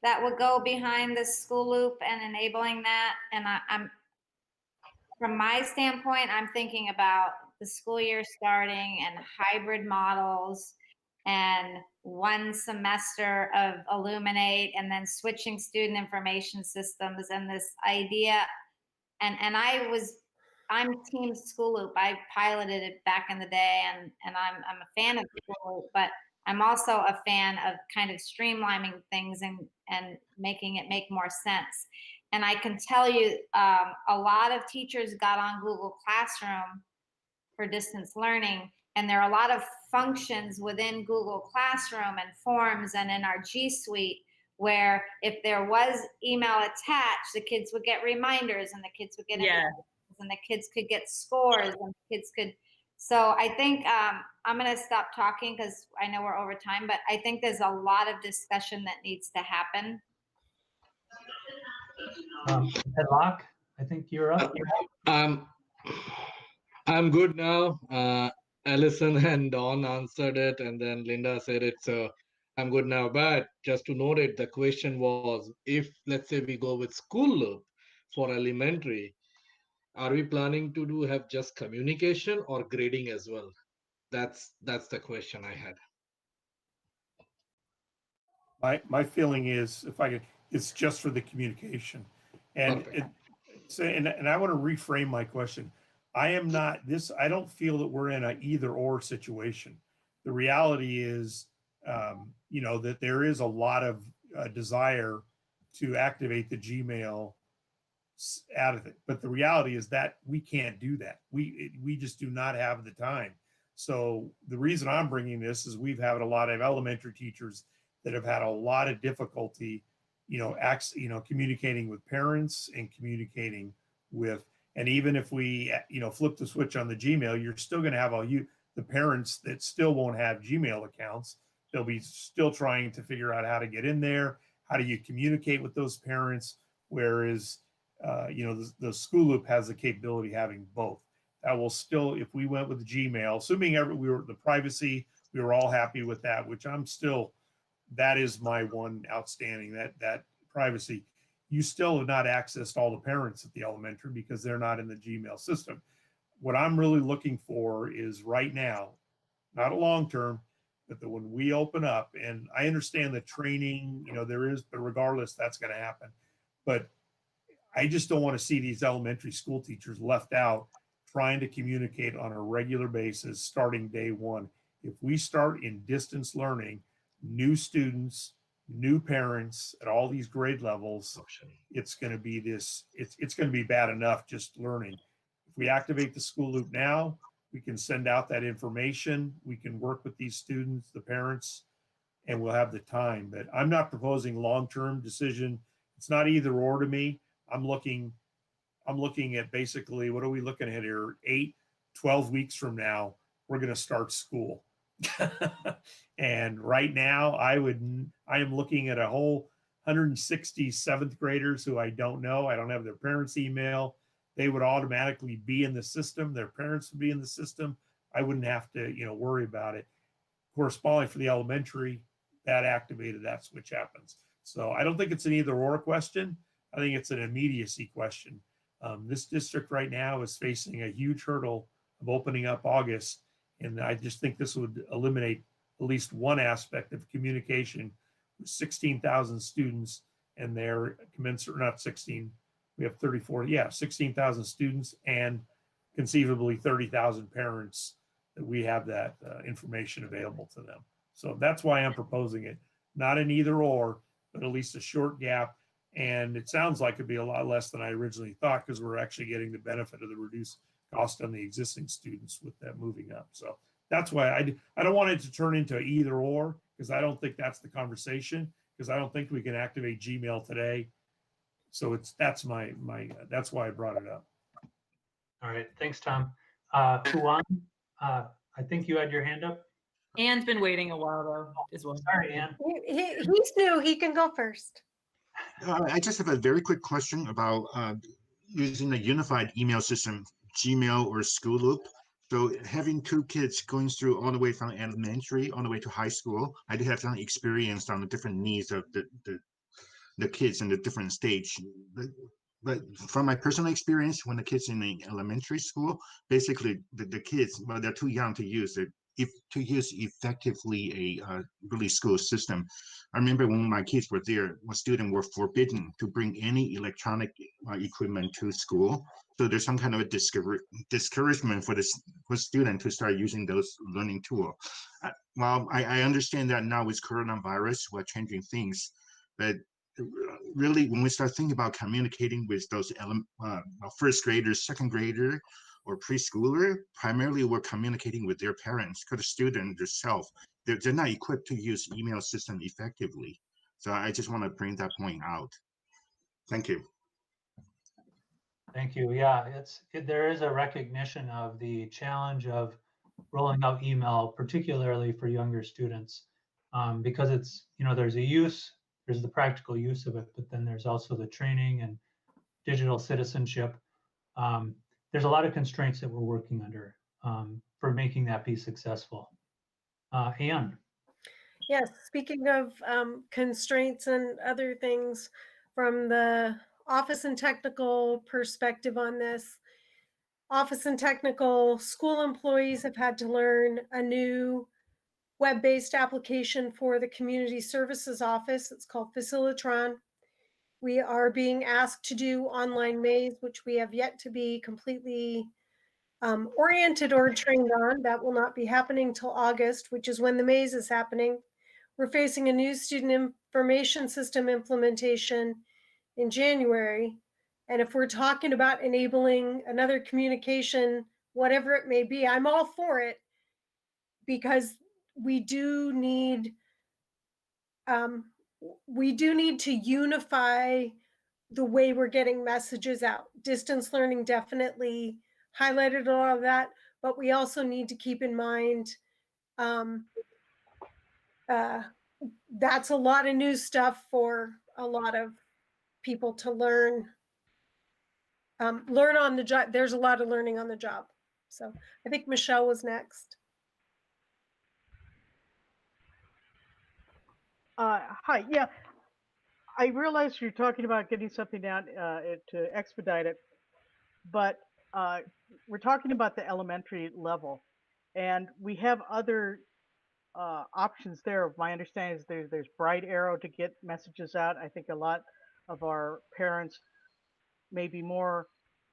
that would go behind the School Loop and enabling that. And I'm from my standpoint, I'm thinking about the school year starting and hybrid models and one semester of Illuminate and then switching student information systems and this idea. And I'm Team School Loop. I piloted it back in the day, and I'm a fan of School Loop, but I'm also a fan of kind of streamlining things and making it make more sense. And I can tell you, a lot of teachers got on Google Classroom for distance learning, and there are a lot of functions within Google Classroom and forms and in our G Suite where if there was email attached, the kids would get reminders and the kids would get and the kids could get scores and the kids could. So I think I'm going to stop talking because I know we're over time, but I think there's a lot of discussion that needs to happen. Locke, I think you're up. I'm good now. Allison and Dawn answered it, and then Linda said it, so I'm good now. But just to note it, the question was, if let's say we go with School Loop for elementary, are we planning to have just communication or grading as well? That's the question I had. My feeling is, if I could, it's just for the communication. And and I want to reframe my question. I don't feel that we're in an either or situation. The reality is, that there is a lot of desire to activate the Gmail out of it. But the reality is that we can't do that. We just do not have the time. So the reason I'm bringing this is we've had a lot of elementary teachers that have had a lot of difficulty, communicating with parents and communicating with, and even if we, flip the switch on the Gmail, you're still going to have the parents that still won't have Gmail accounts. They'll be still trying to figure out how to get in there. How do you communicate with those parents? Whereas, the school loop has the capability of having both. That will still, if we went with Gmail, assuming the privacy, we were all happy with that, which that is my one outstanding, that privacy. You still have not accessed all the parents at the elementary because they're not in the Gmail system. What I'm really looking for is right now, not a long term, but that when we open up, and I understand the training, there is, but regardless, that's going to happen. But I just don't want to see these elementary school teachers left out trying to communicate on a regular basis starting day one. If we start in distance learning, new students, new parents at all these grade levels, it's going to be it's going to be bad enough just learning. If we activate the school loop now, we can send out that information. We can work with these students, the parents, and we'll have the time. But I'm not proposing long-term decision. It's not either or to me. I'm looking at basically, what are we looking at here? 12 weeks from now, we're going to start school. And right now I am looking at a whole 160 seventh graders who I don't know. I don't have their parents' email. They would automatically be in the system. Their parents would be in the system. I wouldn't have to, worry about it. Corresponding for the elementary, that switch happens. So I don't think it's an either or question. I think it's an immediacy question. This district right now is facing a huge hurdle of opening up August. And I just think this would eliminate at least one aspect of communication with 16,000 students and their commensurate, not 16, we have 34, 16,000 students and conceivably 30,000 parents that we have that information available to them. So that's why I'm proposing it. Not an either or, but at least a short gap. And it sounds like it'd be a lot less than I originally thought because we're actually getting the benefit of the reduced cost on the existing students with that moving up. So that's why I don't want it to turn into either or, because I don't think that's the conversation, because I don't think we can activate Gmail today. So that's why I brought it up. All right, thanks, Tom. Juan, I think you had your hand up. Anne's been waiting a while though, as well. Sorry, Anne. He's new. He can go first. I just have a very quick question about using a unified email system, Gmail or School Loop. So having two kids going through all the way from elementary all the way to high school, I did have some experience on the different needs of the kids in the different stage. But from my personal experience, when the kids in the elementary school, basically the kids, well, they're too young to use it. To use effectively a really school system. I remember when my kids were there, students were forbidden to bring any electronic equipment to school. So there's some kind of a discouragement for students to start using those learning tools. Well, I understand that now with coronavirus, we're changing things, but really when we start thinking about communicating with those first graders, second grader, or preschooler, primarily we're communicating with their parents because the student themselves, they're not equipped to use email system effectively. So I just want to bring that point out. Thank you. Thank you. Yeah, there is a recognition of the challenge of rolling out email, particularly for younger students, because it's, there's the practical use of it, but then there's also the training and digital citizenship. There's a lot of constraints that we're working under for making that be successful. Anne. Yes, speaking of constraints and other things from the office and technical perspective on this, office and technical school employees have had to learn a new web-based application for the Community Services Office. It's called Facilitron. We are being asked to do online maze, which we have yet to be completely oriented or trained on. That will not be happening till August, which is when the maze is happening. We're facing a new student information system implementation in January. And if we're talking about enabling another communication, whatever it may be, I'm all for it, because we do need to unify the way we're getting messages out. Distance learning definitely highlighted all of that, but we also need to keep in mind that's a lot of new stuff for a lot of people to learn on the job. There's a lot of learning on the job. So I think Michelle was next. Hi, yeah. I realize you're talking about getting something down to expedite it, but we're talking about the elementary level, and we have other options there. My understanding is there's Bright Arrow to get messages out. I think a lot of our parents may be more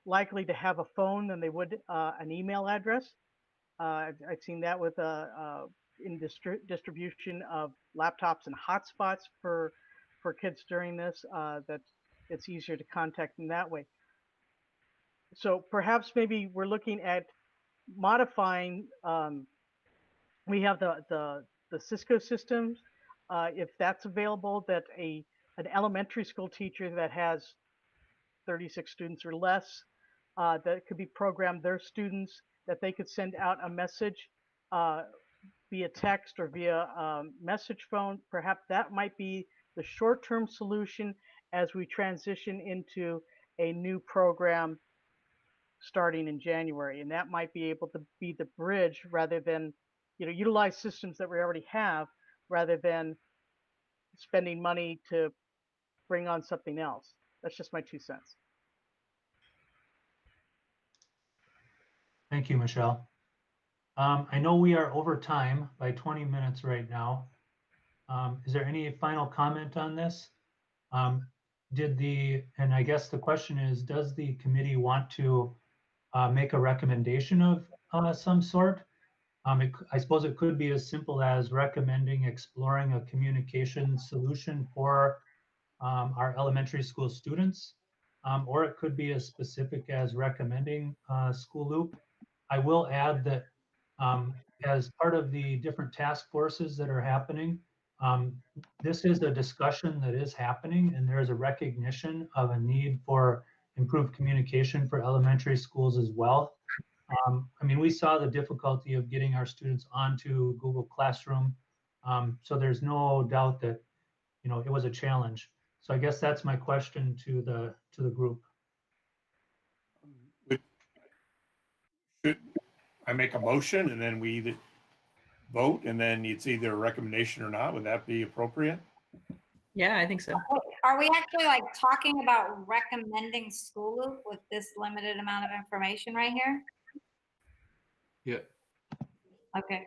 likely to have a phone than they would an email address. I've seen that with in distribution of laptops and hotspots for kids during this, that it's easier to contact them that way. So perhaps maybe we're looking at modifying. We have the Cisco systems, if that's available, that an elementary school teacher that has 36 students or less, that could be programmed their students, that they could send out a message via text or via message phone. Perhaps that might be the short-term solution as we transition into a new program starting in January. And that might be able to be the bridge, rather than, utilize systems that we already have, rather than spending money to bring on something else. That's just my 2 cents. Thank you, Michelle. I know we are over time by 20 minutes right now. Is there any final comment on this? And I guess the question is, does the committee want to make a recommendation of some sort? I suppose it could be as simple as recommending exploring a communication solution for our elementary school students, or it could be as specific as recommending School Loop. I will add that as part of the different task forces that are happening, this is a discussion that is happening, and there is a recognition of a need for improved communication for elementary schools as well. We saw the difficulty of getting our students onto Google Classroom, so there's no doubt that it was a challenge. So I guess that's my question to the group. Should I make a motion and then we either vote and then it's either a recommendation or not? Would that be appropriate? Yeah, I think so. Are we actually talking about recommending School Loop with this limited amount of information right here? Yeah. Okay.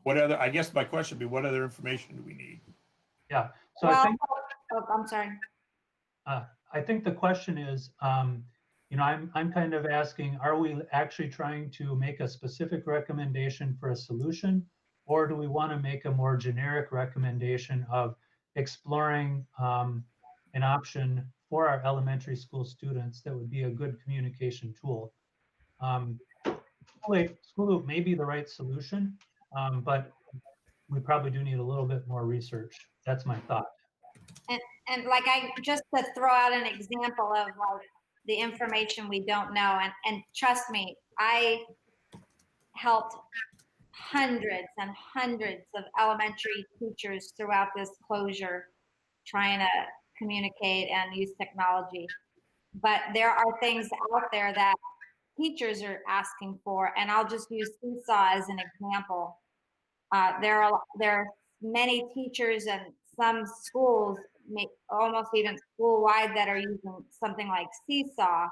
I guess my question would be, what other information do we need? Yeah. So I'm sorry. I think the question is, I'm kind of asking, are we actually trying to make a specific recommendation for a solution, or do we want to make a more generic recommendation of exploring an option for our elementary school students that would be a good communication tool? School Loop may be the right solution, but we probably do need a little bit more research. That's my thought. And I just to throw out an example of the information we don't know, and trust me, I helped hundreds and hundreds of elementary teachers throughout this closure trying to communicate and use technology. But there are things out there that teachers are asking for, and I'll just use Seesaw as an example. There are many teachers and some schools, almost even school-wide, that are using something like Seesaw,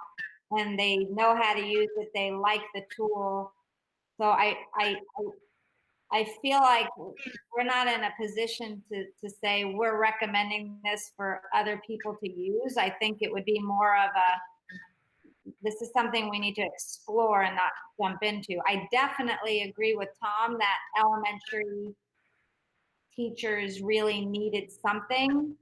and they know how to use it. They like the tool. So I feel like we're not in a position to say we're recommending this for other people to use. I think it would be more of this is something we need to explore and not jump into. I definitely agree with Tom that elementary teachers really needed something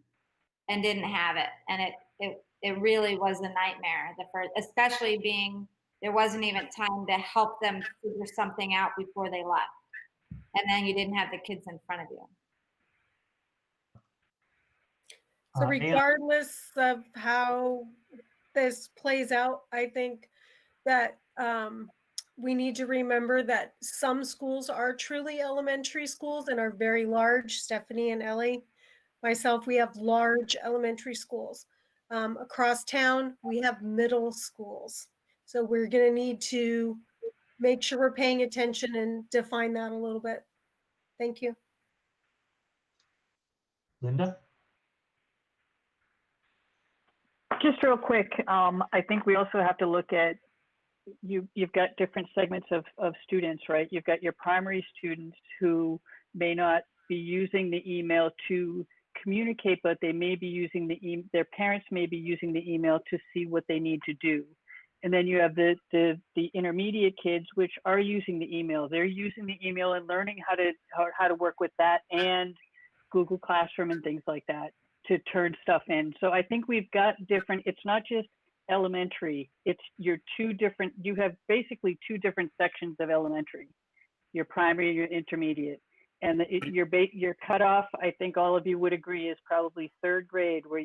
and didn't have it. And it really was a nightmare, especially being there wasn't even time to help them figure something out before they left. And then you didn't have the kids in front of you. So regardless of how this plays out, I think that we need to remember that some schools are truly elementary schools and are very large. Stephanie and Ellie, myself, we have large elementary schools. Across town, we have middle schools. So we're going to need to make sure we're paying attention and define that a little bit. Thank you. Linda? Just real quick, I think we also have to look at, you've got different segments of students, right? You've got your primary students who may not be using the email to communicate, but they may be using their parents may be using the email to see what they need to do. And then you have the intermediate kids, which are using the email. They're using the email and learning how to work with that and Google Classroom and things like that to turn stuff in. So I think we've got different, it's not just elementary, it's you have basically two different sections of elementary, your primary, your intermediate. And your cutoff, I think all of you would agree, is probably third grade, where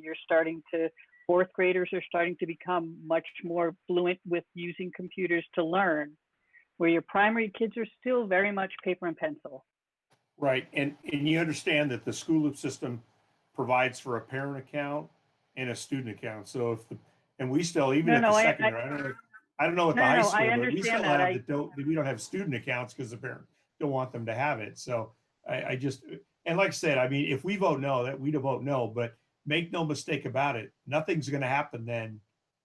fourth graders are starting to become much more fluent with using computers to learn, where your primary kids are still very much paper and pencil. Right, and you understand that the school loop system provides for a parent account and a student account. So we still, even at the secondary, I don't know at the high school, but we still have we don't have student accounts because the parents don't want them to have it. So I just, and like I said, I mean, if we vote no, that we'd vote no, but make no mistake about it, nothing's going to happen then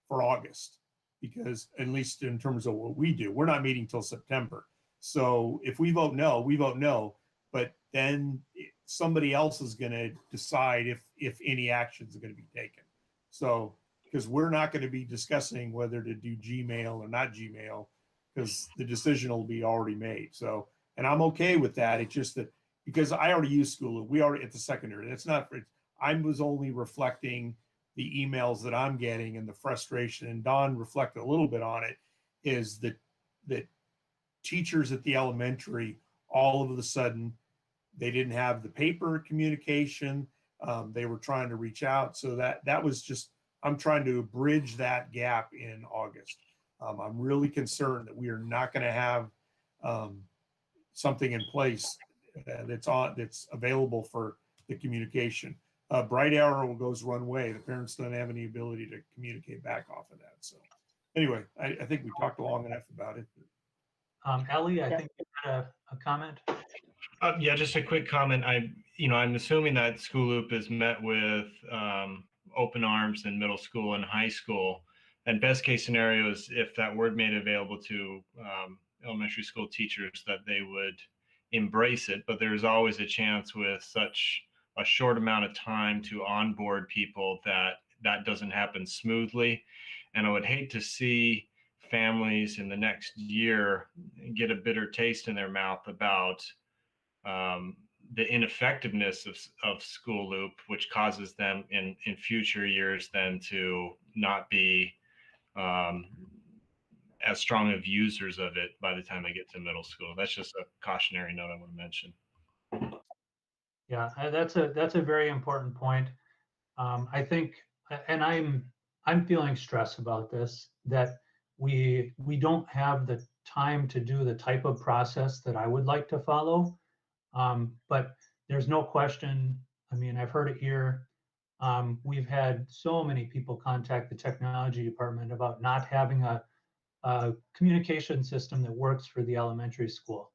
for August, because at least in terms of what we do, we're not meeting till September. So if we vote no, we vote no, but then somebody else is going to decide if any actions are going to be taken. So, because we're not going to be discussing whether to do Gmail or not Gmail, because the decision will be already made. So, and I'm okay with that. It's just that because I already use School, we already at the secondary. It's not. I was only reflecting the emails that I'm getting and the frustration. And Don reflected a little bit on it. Is that teachers at the elementary all of a sudden they didn't have the paper communication. They were trying to reach out. So that was just, I'm trying to bridge that gap in August. I'm really concerned that we are not going to have something in place that's available for the communication. Bright arrow goes one way. The parents don't have any ability to communicate back off of that. So anyway, I think we talked long enough about it. Ellie, I think you had a comment. Yeah, just a quick comment. I'm assuming that School Loop is met with open arms in middle school and high school. And best case scenario is if that were made available to elementary school teachers, that they would embrace it. But there's always a chance with such a short amount of time to onboard people that doesn't happen smoothly. And I would hate to see families in the next year get a bitter taste in their mouth about the ineffectiveness of School Loop, which causes them in future years then to not be as strong of users of it by the time they get to middle school. That's just a cautionary note I want to mention. Yeah, that's a very important point. I think, and I'm feeling stress about this, that we don't have the time to do the type of process that I would like to follow. But there's no question. I mean, I've heard it here. We've had so many people contact the technology department about not having a communication system that works for the elementary school.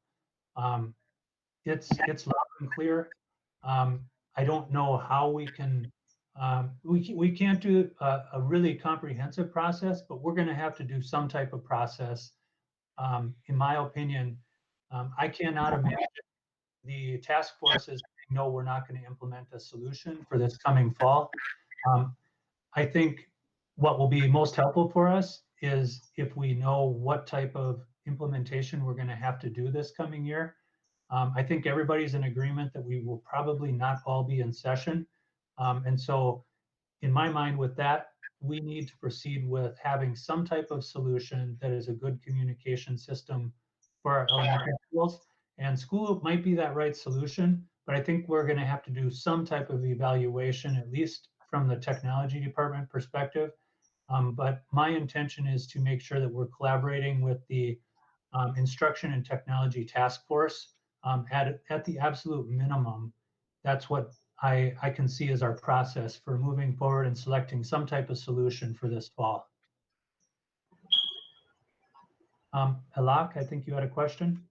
It's loud and clear. I don't know how we can. We can't do a really comprehensive process, but we're going to have to do some type of process. In my opinion, I cannot imagine the task force is saying, no, we're not going to implement a solution for this coming fall. I think what will be most helpful for us is if we know what type of implementation we're going to have to do this coming year. I think everybody's in agreement that we will probably not all be in session. And so in my mind with that, we need to proceed with having some type of solution that is a good communication system for our elementary schools. And School Loop might be that right solution, but I think we're going to have to do some type of evaluation, at least from the technology department perspective. But my intention is to make sure that we're collaborating with the Instruction and Technology Task Force at the absolute minimum. That's what I can see as our process for moving forward and selecting some type of solution for this fall. Alak, I think you had a question.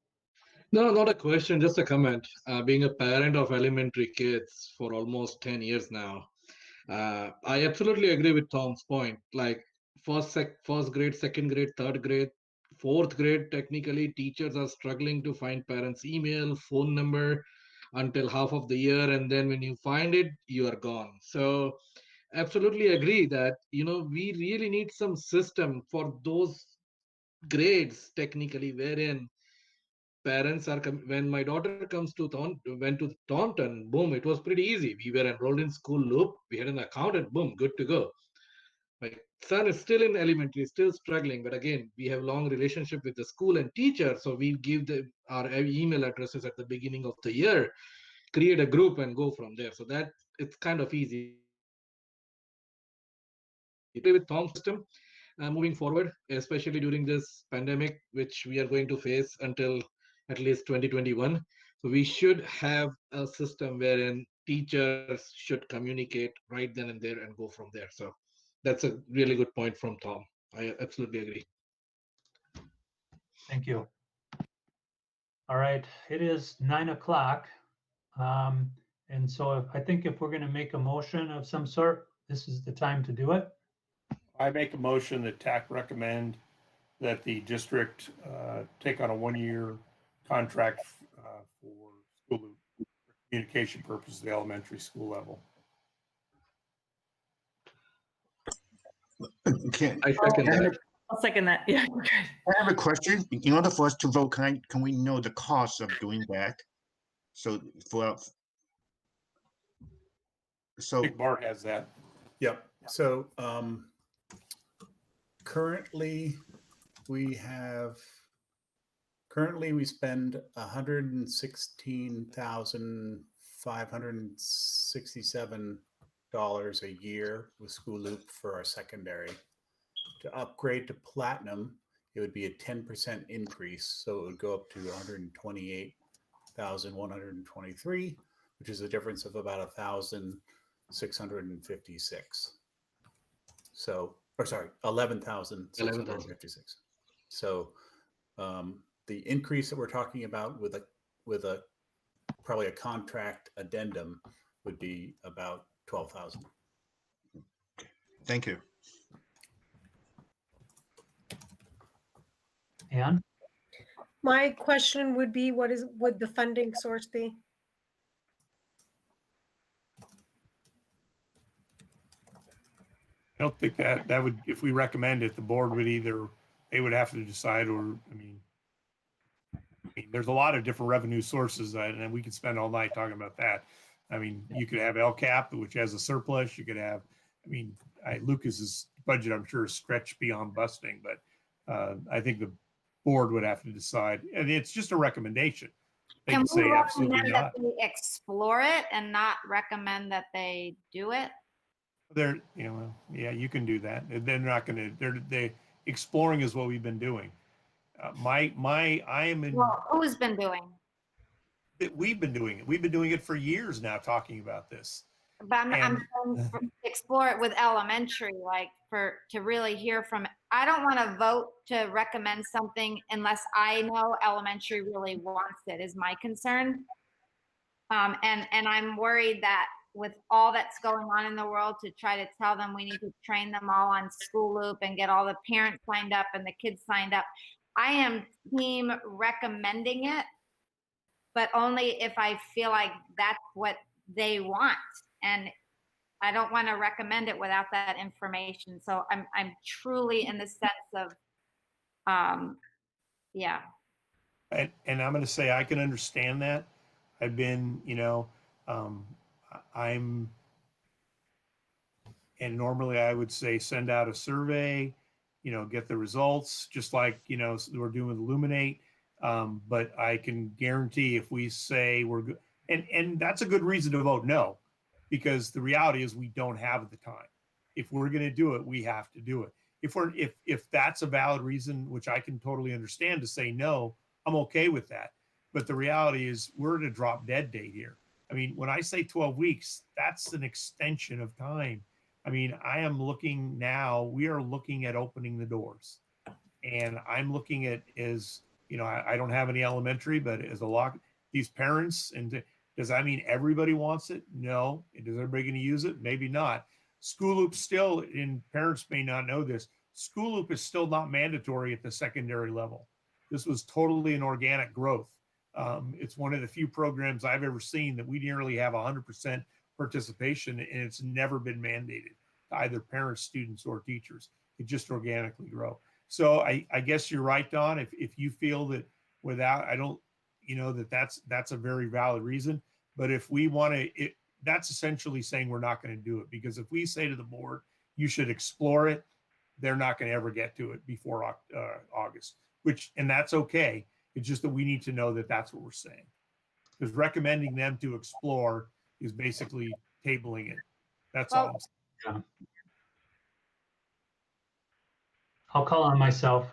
No, not a question, just a comment. Being a parent of elementary kids for almost 10 years now, I absolutely agree with Tom's point. Like first grade, second grade, third grade, fourth grade, technically teachers are struggling to find parents' email, phone number until half of the year, and then when you find it, you are gone. So absolutely agree that we really need some system for those grades technically, wherein parents are when my daughter went to Taunton, boom, it was pretty easy. We were enrolled in School Loop, we had an account, and boom, good to go. My son is still in elementary, still struggling, but again, we have long relationship with the school and teacher, so we give our email addresses at the beginning of the year, create a group, and go from there. So that it's kind of easy. With Tom's system, moving forward, especially during this pandemic, which we are going to face until at least 2021. So we should have a system wherein teachers should communicate right then and there and go from there. So that's a really good point from Tom. I absolutely agree. Thank you. All right, it is 9 o'clock. And so I think if we're going to make a motion of some sort, this is the time to do it. I make a motion that TAC recommend that the district take on a 1-year contract for School Loop for communication purposes at the elementary school level. Okay. I second that. I'll second that. Yeah. I have a question. In order for us to vote, can we know the cost of doing that? So I think Bart has that. Yep. So currently we spend $116,567 a year with School Loop for our secondary. To upgrade to Platinum, it would be a 10% increase, so it would go up to $128,123, which is a difference of about $1,656. So, or sorry, 11,656. So the increase that we're talking about with a probably a contract addendum would be about 12,000. thank you. Anne? My question would be, would the funding source be? I don't think that would, if we recommend it, the board would they would have to decide, or, I mean, there's a lot of different revenue sources, and we could spend all night talking about that. I mean, you could have LCAP, which has a surplus. You could have, Lucas's budget, I'm sure, is stretched beyond busting, but I think the board would have to decide. And it's just a recommendation. They can say absolutely not. That they explore it and not recommend that they do it? Yeah, you can do that. They're not going to, they exploring is what we've been doing. Who's been doing? We've been doing it. We've been doing it for years now, talking about this. But I'm saying explore it with elementary, like to really hear from. I don't want to vote to recommend something unless I know elementary really wants it, is my concern. And I'm worried that with all that's going on in the world, to try to tell them we need to train them all on School Loop and get all the parents signed up and the kids signed up. I am team recommending it but only if I feel like that's what they want. And I don't want to recommend it without that information. So I'm truly in the sense of, yeah. And I'm going to say I can understand that. I've been, and normally I would say send out a survey, get the results, just like, we're doing with Illuminate. But I can guarantee if we say we're good, and that's a good reason to vote no, because the reality is we don't have the time. If we're going to do it, we have to do it. If that's a valid reason, which I can totally understand, to say no, I'm okay with that. But the reality is we're at a drop dead date here. I mean, when I say 12 weeks, that's an extension of time. I mean, I am looking now, we are looking at opening the doors. And I'm looking at as, I don't have any elementary, but as a lot, these parents, and does that mean everybody wants it? No. Is everybody going to use it? Maybe not. School Loop still, and parents may not know this, School Loop is still not mandatory at the secondary level. This was totally an organic growth. It's one of the few programs I've ever seen that we nearly have 100% participation, and it's never been mandated to either parents, students, or teachers. It just organically grow. So I guess you're right, Don. If you feel that without, I don't, that's a very valid reason. But if we want to, that's essentially saying we're not going to do it, because if we say to the board, you should explore it, they're not going to ever get to it before August, and that's okay. It's just that we need to know that that's what we're saying, because recommending them to explore is basically tabling it. That's all I'm saying. Yeah. I'll call on myself.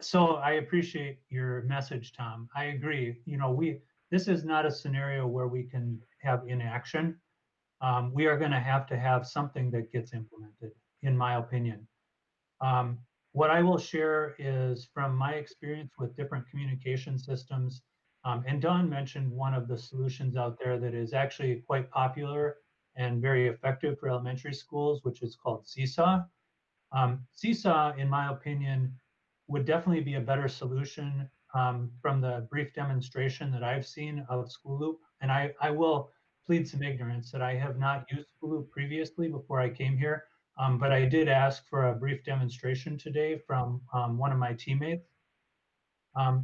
So I appreciate your message, Tom. I agree. This is not a scenario where we can have inaction. We are going to have something that gets implemented, in my opinion. What I will share is from my experience with different communication systems. And Don mentioned one of the solutions out there that is actually quite popular and very effective for elementary schools, which is called Seesaw. Seesaw, in my opinion, would definitely be a better solution from the brief demonstration that I've seen of School Loop. And I will plead some ignorance that I have not used School Loop previously before I came here, but I did ask for a brief demonstration today from one of my teammates.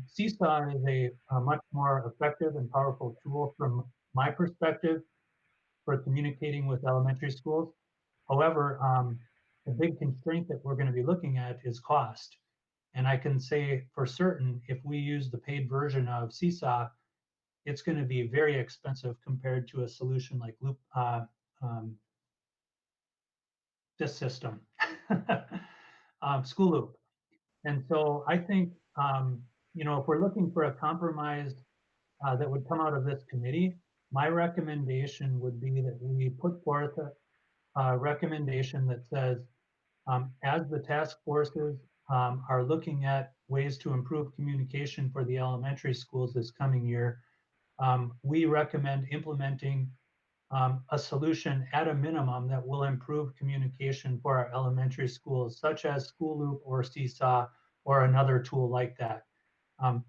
Seesaw is a much more effective and powerful tool from my perspective for communicating with elementary schools. However, the big constraint that we're going to be looking at is cost. And I can say for certain, if we use the paid version of Seesaw, it's going to be very expensive compared to a solution like this system, School Loop. And so I think, if we're looking for a compromise that would come out of this committee, my recommendation would be that we put forth a recommendation that says, as the task forces are looking at ways to improve communication for the elementary schools this coming year, we recommend implementing a solution at a minimum that will improve communication for our elementary schools, such as School Loop or Seesaw or another tool like that.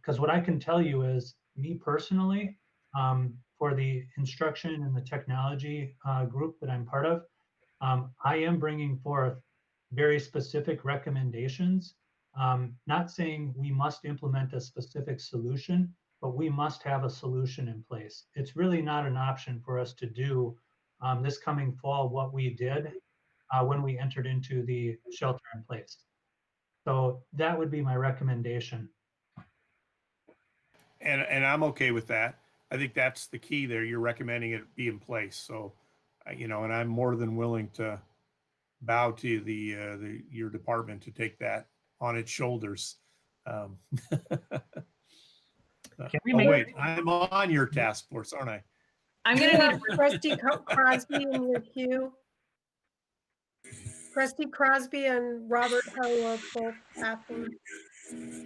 Because what I can tell you is, me personally, for the instruction and the technology group that I'm part of, I am bringing forth very specific recommendations, not saying we must implement a specific solution, but we must have a solution in place. It's really not an option for us to do this coming fall what we did when we entered into the shelter in place. So that would be my recommendation. And I'm okay with that. I think that's the key there. You're recommending it be in place. So, and I'm more than willing to bow to your department to take that on its shoulders. Wait, I'm on your task force, aren't I? I'm going to need Trustee Crosby in your queue. Trustee Crosby and Robert Ho are both asking.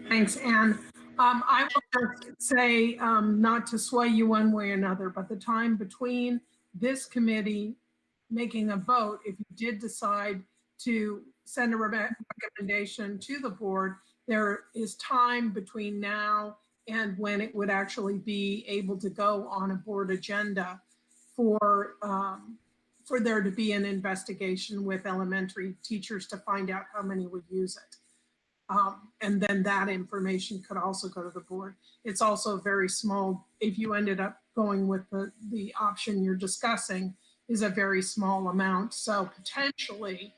Thanks, Anne. I will just say, not to sway you one way or another, but the time between this committee making a vote, if you did decide to send a recommendation to the board, there is time between now and when it would actually be able to go on a board agenda for there to be an investigation with elementary teachers to find out how many would use it. And then that information could also go to the board. It's also very small. If you ended up going with the option you're discussing, is a very small amount. So potentially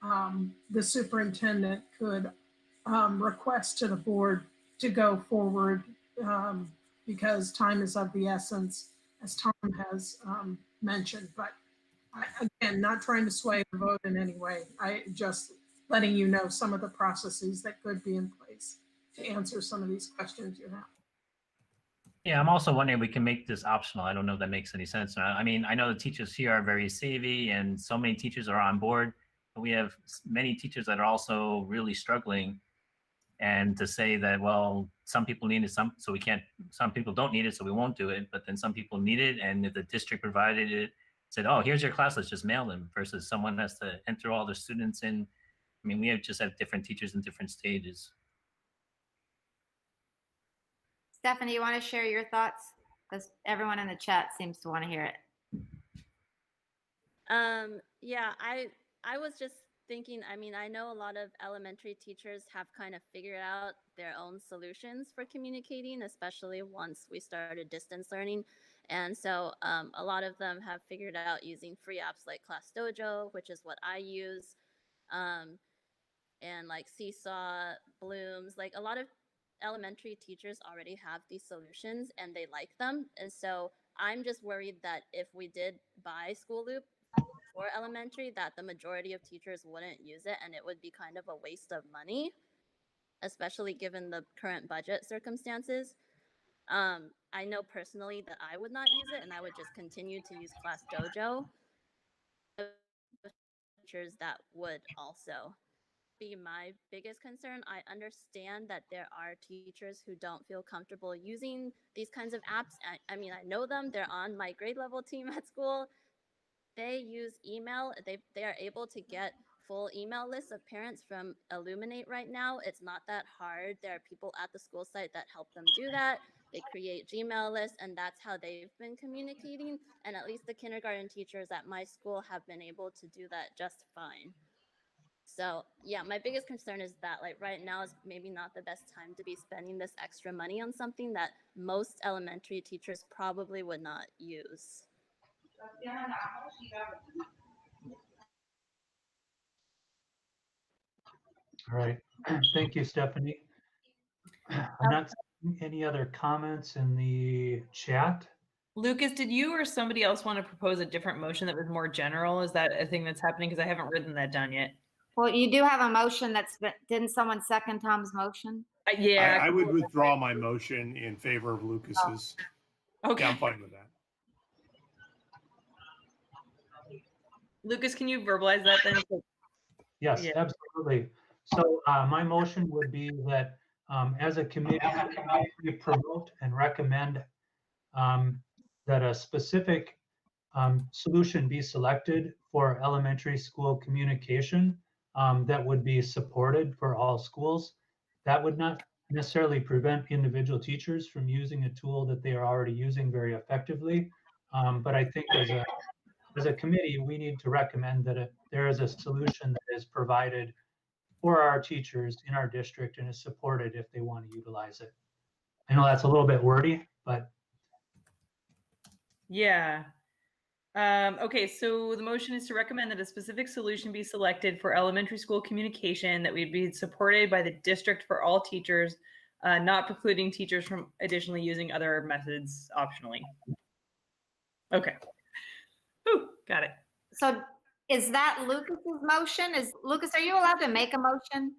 the superintendent could request to the board to go forward because time is of the essence, as Tom has mentioned. But again, not trying to sway the vote in any way. I just letting you know some of the processes that could be in place to answer some of these questions you have. Yeah, I'm also wondering if we can make this optional. I don't know if that makes any sense. I mean, I know the teachers here are very savvy and so many teachers are on board, but we have many teachers that are also really struggling. And to say that, well, some people need it, some people don't need it, so we won't do it, but then some people need it, and if the district provided it, said, oh, here's your class, let's just mail them, versus someone has to enter all their students in. I mean, we just have different teachers in different stages. Stephanie, you want to share your thoughts? Because everyone in the chat seems to want to hear it. Yeah, I was just thinking, I mean, I know a lot of elementary teachers have kind of figured out their own solutions for communicating, especially once we started distance learning. And so a lot of them have figured out using free apps like Class Dojo, which is what I use, and like Seesaw, Blooms, like a lot of elementary teachers already have these solutions and they like them. And so I'm just worried that if we did buy School Loop for elementary, that the majority of teachers wouldn't use it and it would be kind of a waste of money, especially given the current budget circumstances. I know personally that I would not use it and I would just continue to use Class Dojo. Teachers that would also be my biggest concern. I understand that there are teachers who don't feel comfortable using these kinds of apps. I mean, I know them, they're on my grade level team at school. They use email. They are able to get full email lists of parents from Illuminate right now. It's not that hard. There are people at the school site that help them do that. They create Gmail lists, and that's how they've been communicating. And at least the kindergarten teachers at my school have been able to do that just fine. So yeah, my biggest concern is that like right now is maybe not the best time to be spending this extra money on something that most elementary teachers probably would not use. All right. Thank you, Stephanie. I'm not seeing any other comments in the chat. Lucas, did you or somebody else want to propose a different motion that was more general? Is that a thing that's happening? Because I haven't written that down yet. Well, you do have a motion that's been, didn't someone second Tom's motion? Yeah. I would withdraw my motion in favor of Lucas's. Okay. Yeah, I'm fine with that. Lucas, can you verbalize that then? Yes, Yeah. absolutely. So my motion would be that as a committee, we promote and recommend that a specific solution be selected for elementary school communication that would be supported for all schools. That would not necessarily prevent individual teachers from using a tool that they are already using very effectively. But I think as a committee, we need to recommend that there is a solution that is provided for our teachers in our district and is supported if they want to utilize it. I know that's a little bit wordy, but. Yeah. Okay, so the motion is to recommend that a specific solution be selected for elementary school communication that would be supported by the district for all teachers, not precluding teachers from additionally using other methods optionally. Okay. Ooh, got it. So is that Lucas's motion? Lucas, are you allowed to make a motion?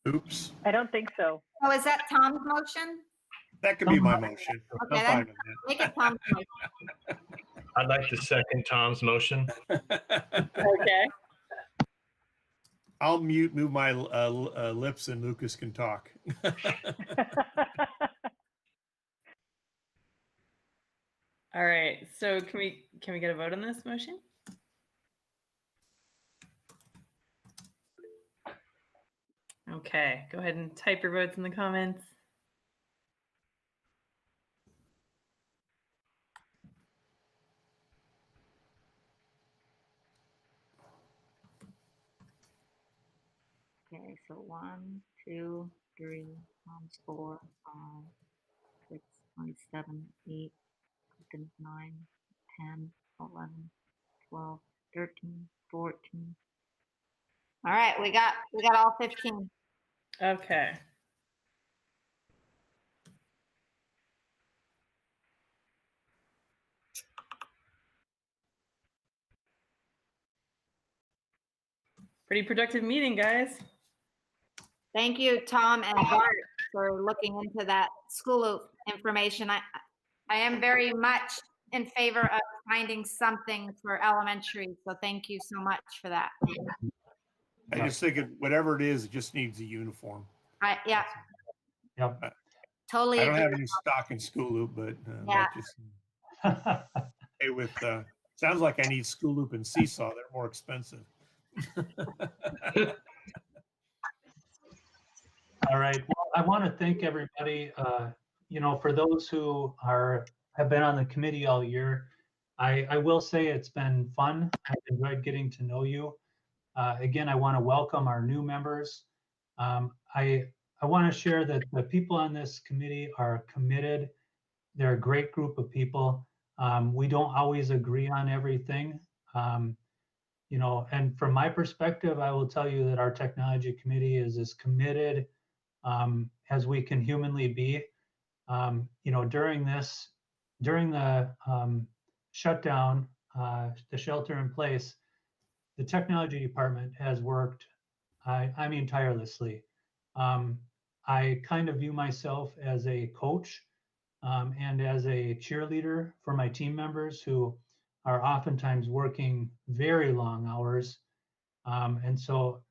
Oops. I don't think so. Oh, is that Tom's motion? That could be my motion. Okay, I'm fine then with that. make it Tom's motion. I'd like to second Tom's motion. Okay. I'll move my lips and Lucas can talk. All right. So can we get a vote on this motion? Okay. Go ahead and type your votes in the comments. So 1, 2, 3 times 4, 5, 6, 27, 8, 9, 10, 11, 12, 13, 14. All right, we got all 15. Okay. Pretty productive meeting, guys. Thank you, Tom and Bart, for looking into that school loop information. I am very much in favor of finding something for elementary, so thank you so much for that. I just think whatever it is, it just needs a uniform. Yeah. Yep. Totally I don't agree. have any stock in School Loop, but Yeah. that just hey, with sounds like I need School Loop and Seesaw. They're more expensive. All right. Well, I want to thank everybody. For those who have been on the committee all year, I will say it's been fun. I've enjoyed getting to know you. Again, I want to welcome our new members. I want to share that the people on this committee are committed. They're a great group of people. We don't always agree on everything. And from my perspective, I will tell you that our technology committee is as committed as we can humanly be. During the shutdown, the shelter in place, the technology department has worked, I mean, tirelessly. I kind of view myself as a coach and as a cheerleader for my team members who are oftentimes working very long hours. And so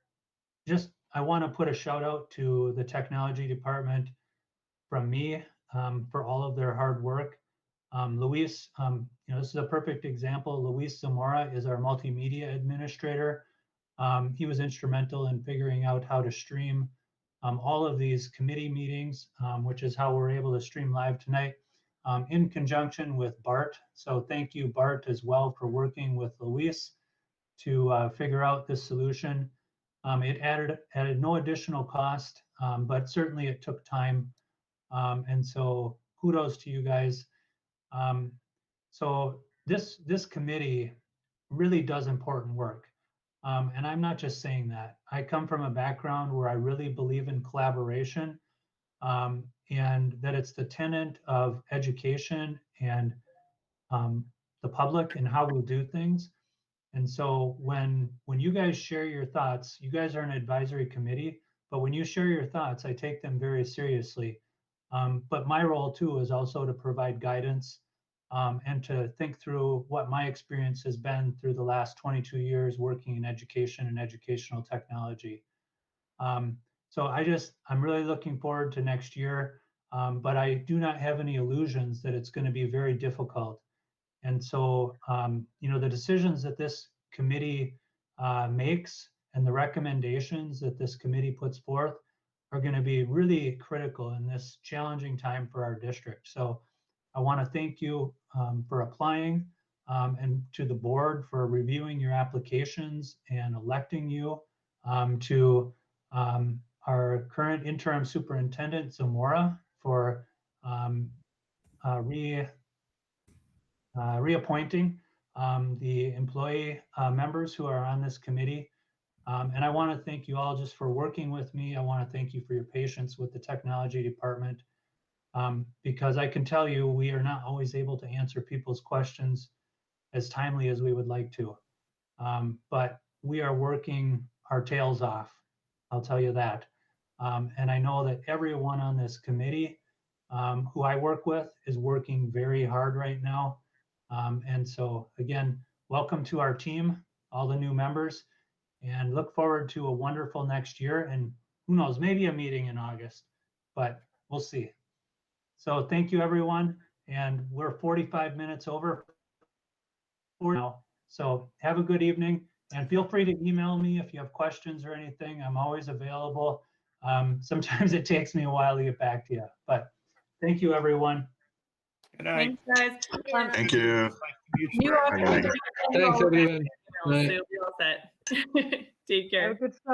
I want to put a shout out to the technology department from me for all of their hard work. Luis, this is a perfect example. Luis Zamora is our multimedia administrator. He was instrumental in figuring out how to stream all of these committee meetings, which is how we're able to stream live tonight in conjunction with Bart. So thank you, Bart, as well, for working with Luis to figure out this solution. It added no additional cost, but certainly it took time. And so kudos to you guys. So this committee really does important work. And I'm not just saying that. I come from a background where I really believe in collaboration and that it's the tenet of education and the public and how we do things. And so when you guys share your thoughts, you guys are an advisory committee, but when you share your thoughts, I take them very seriously. But my role too is also to provide guidance and to think through what my experience has been through the last 22 years working in education and educational technology. So I'm really looking forward to next year, but I do not have any illusions that it's going to be very difficult. And so, the decisions that this committee makes and the recommendations that this committee puts forth are going to be really critical in this challenging time for our district. So I want to thank you for applying and to the board for reviewing your applications and electing you to our current interim superintendent, Zamora, for reappointing the employee members who are on this committee. And I want to thank you all just for working with me. I want to thank you for your patience with the technology department because I can tell you we are not always able to answer people's questions as timely as we would like to. But we are working our tails off, I'll tell you that. And I know that everyone on this committee who I work with is working very hard right now. And so again, welcome to our team, all the new members, and look forward to a wonderful next year. And who knows, maybe a meeting in August, but we'll see. So thank you, everyone. And we're 45 minutes over for now. So have a good evening and feel free to email me if you have questions or anything. I'm always available. Sometimes it takes me a while to get back to you, but thank you, everyone. Good night. Thanks, guys. Thank you. New Good night. Thanks, everyone. So we'll be all set. Take care. Have a good summer.